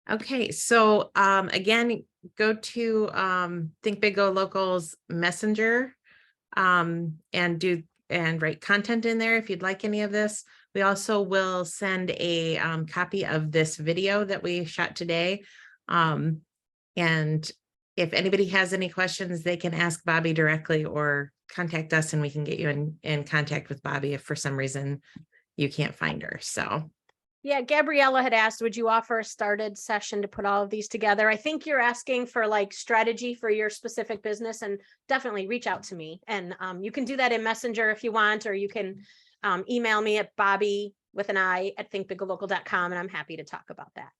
Speaker 1: Okay, so again, go to Think Big Go Local's Messenger and write content in there if you'd like any of this. We also will send a copy of this video that we shot today. And if anybody has any questions, they can ask Bobbi directly or contact us and we can get you in contact with Bobbi if for some reason you can't find her. So.
Speaker 2: Yeah, Gabriella had asked, would you offer a started session to put all of these together? I think you're asking for like strategy for your specific business, and definitely reach out to me. And you can do that in Messenger if you want, or you can email me at Bobbi with an I at thinkbiglocal.com, and I'm happy to talk about that.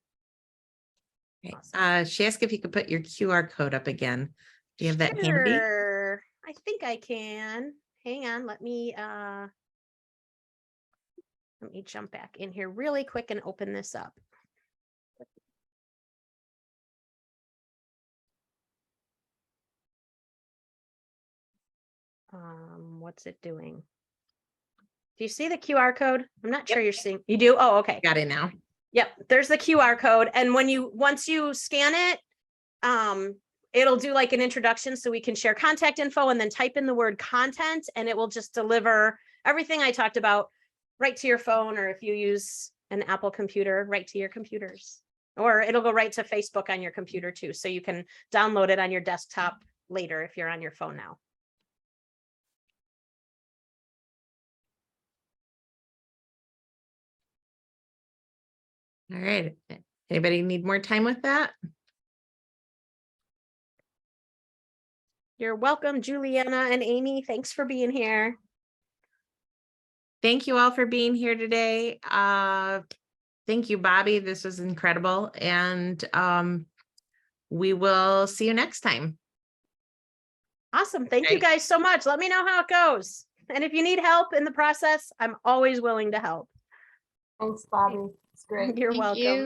Speaker 1: Okay.
Speaker 2: Awesome.
Speaker 1: She asked if you could put your QR code up again. Do you have that handy?
Speaker 2: Sure. I think I can. Hang on, let me jump back in here really quick and open this up. What's it doing? Do you see the QR code? I'm not sure you're seeing. You do? Oh, okay.
Speaker 1: Got it now.
Speaker 2: Yep. There's the QR code. And once you scan it, it'll do like an introduction so we can share contact info, and then type in the word content and it will just deliver everything I talked about right to your phone, or if you use an Apple computer, right to your computers. or it'll go right to Facebook on your computer too. So you can download it on your desktop later if you're on your phone now.
Speaker 1: All right. Anybody need more time with that?
Speaker 2: You're welcome, Juliana and Amy. Thanks for being here.
Speaker 1: Thank you all for being here today. Thank you, Bobbi. This was incredible. And we will see you next time.
Speaker 2: Awesome. Thank you
Speaker 1: Great.
Speaker 2: guys so much. Let me know how it goes. And if you need help in the process, I'm always willing to help.
Speaker 4: Thanks, Bobbi. It's great.
Speaker 2: You're
Speaker 5: Thank
Speaker 2: welcome.
Speaker 5: you.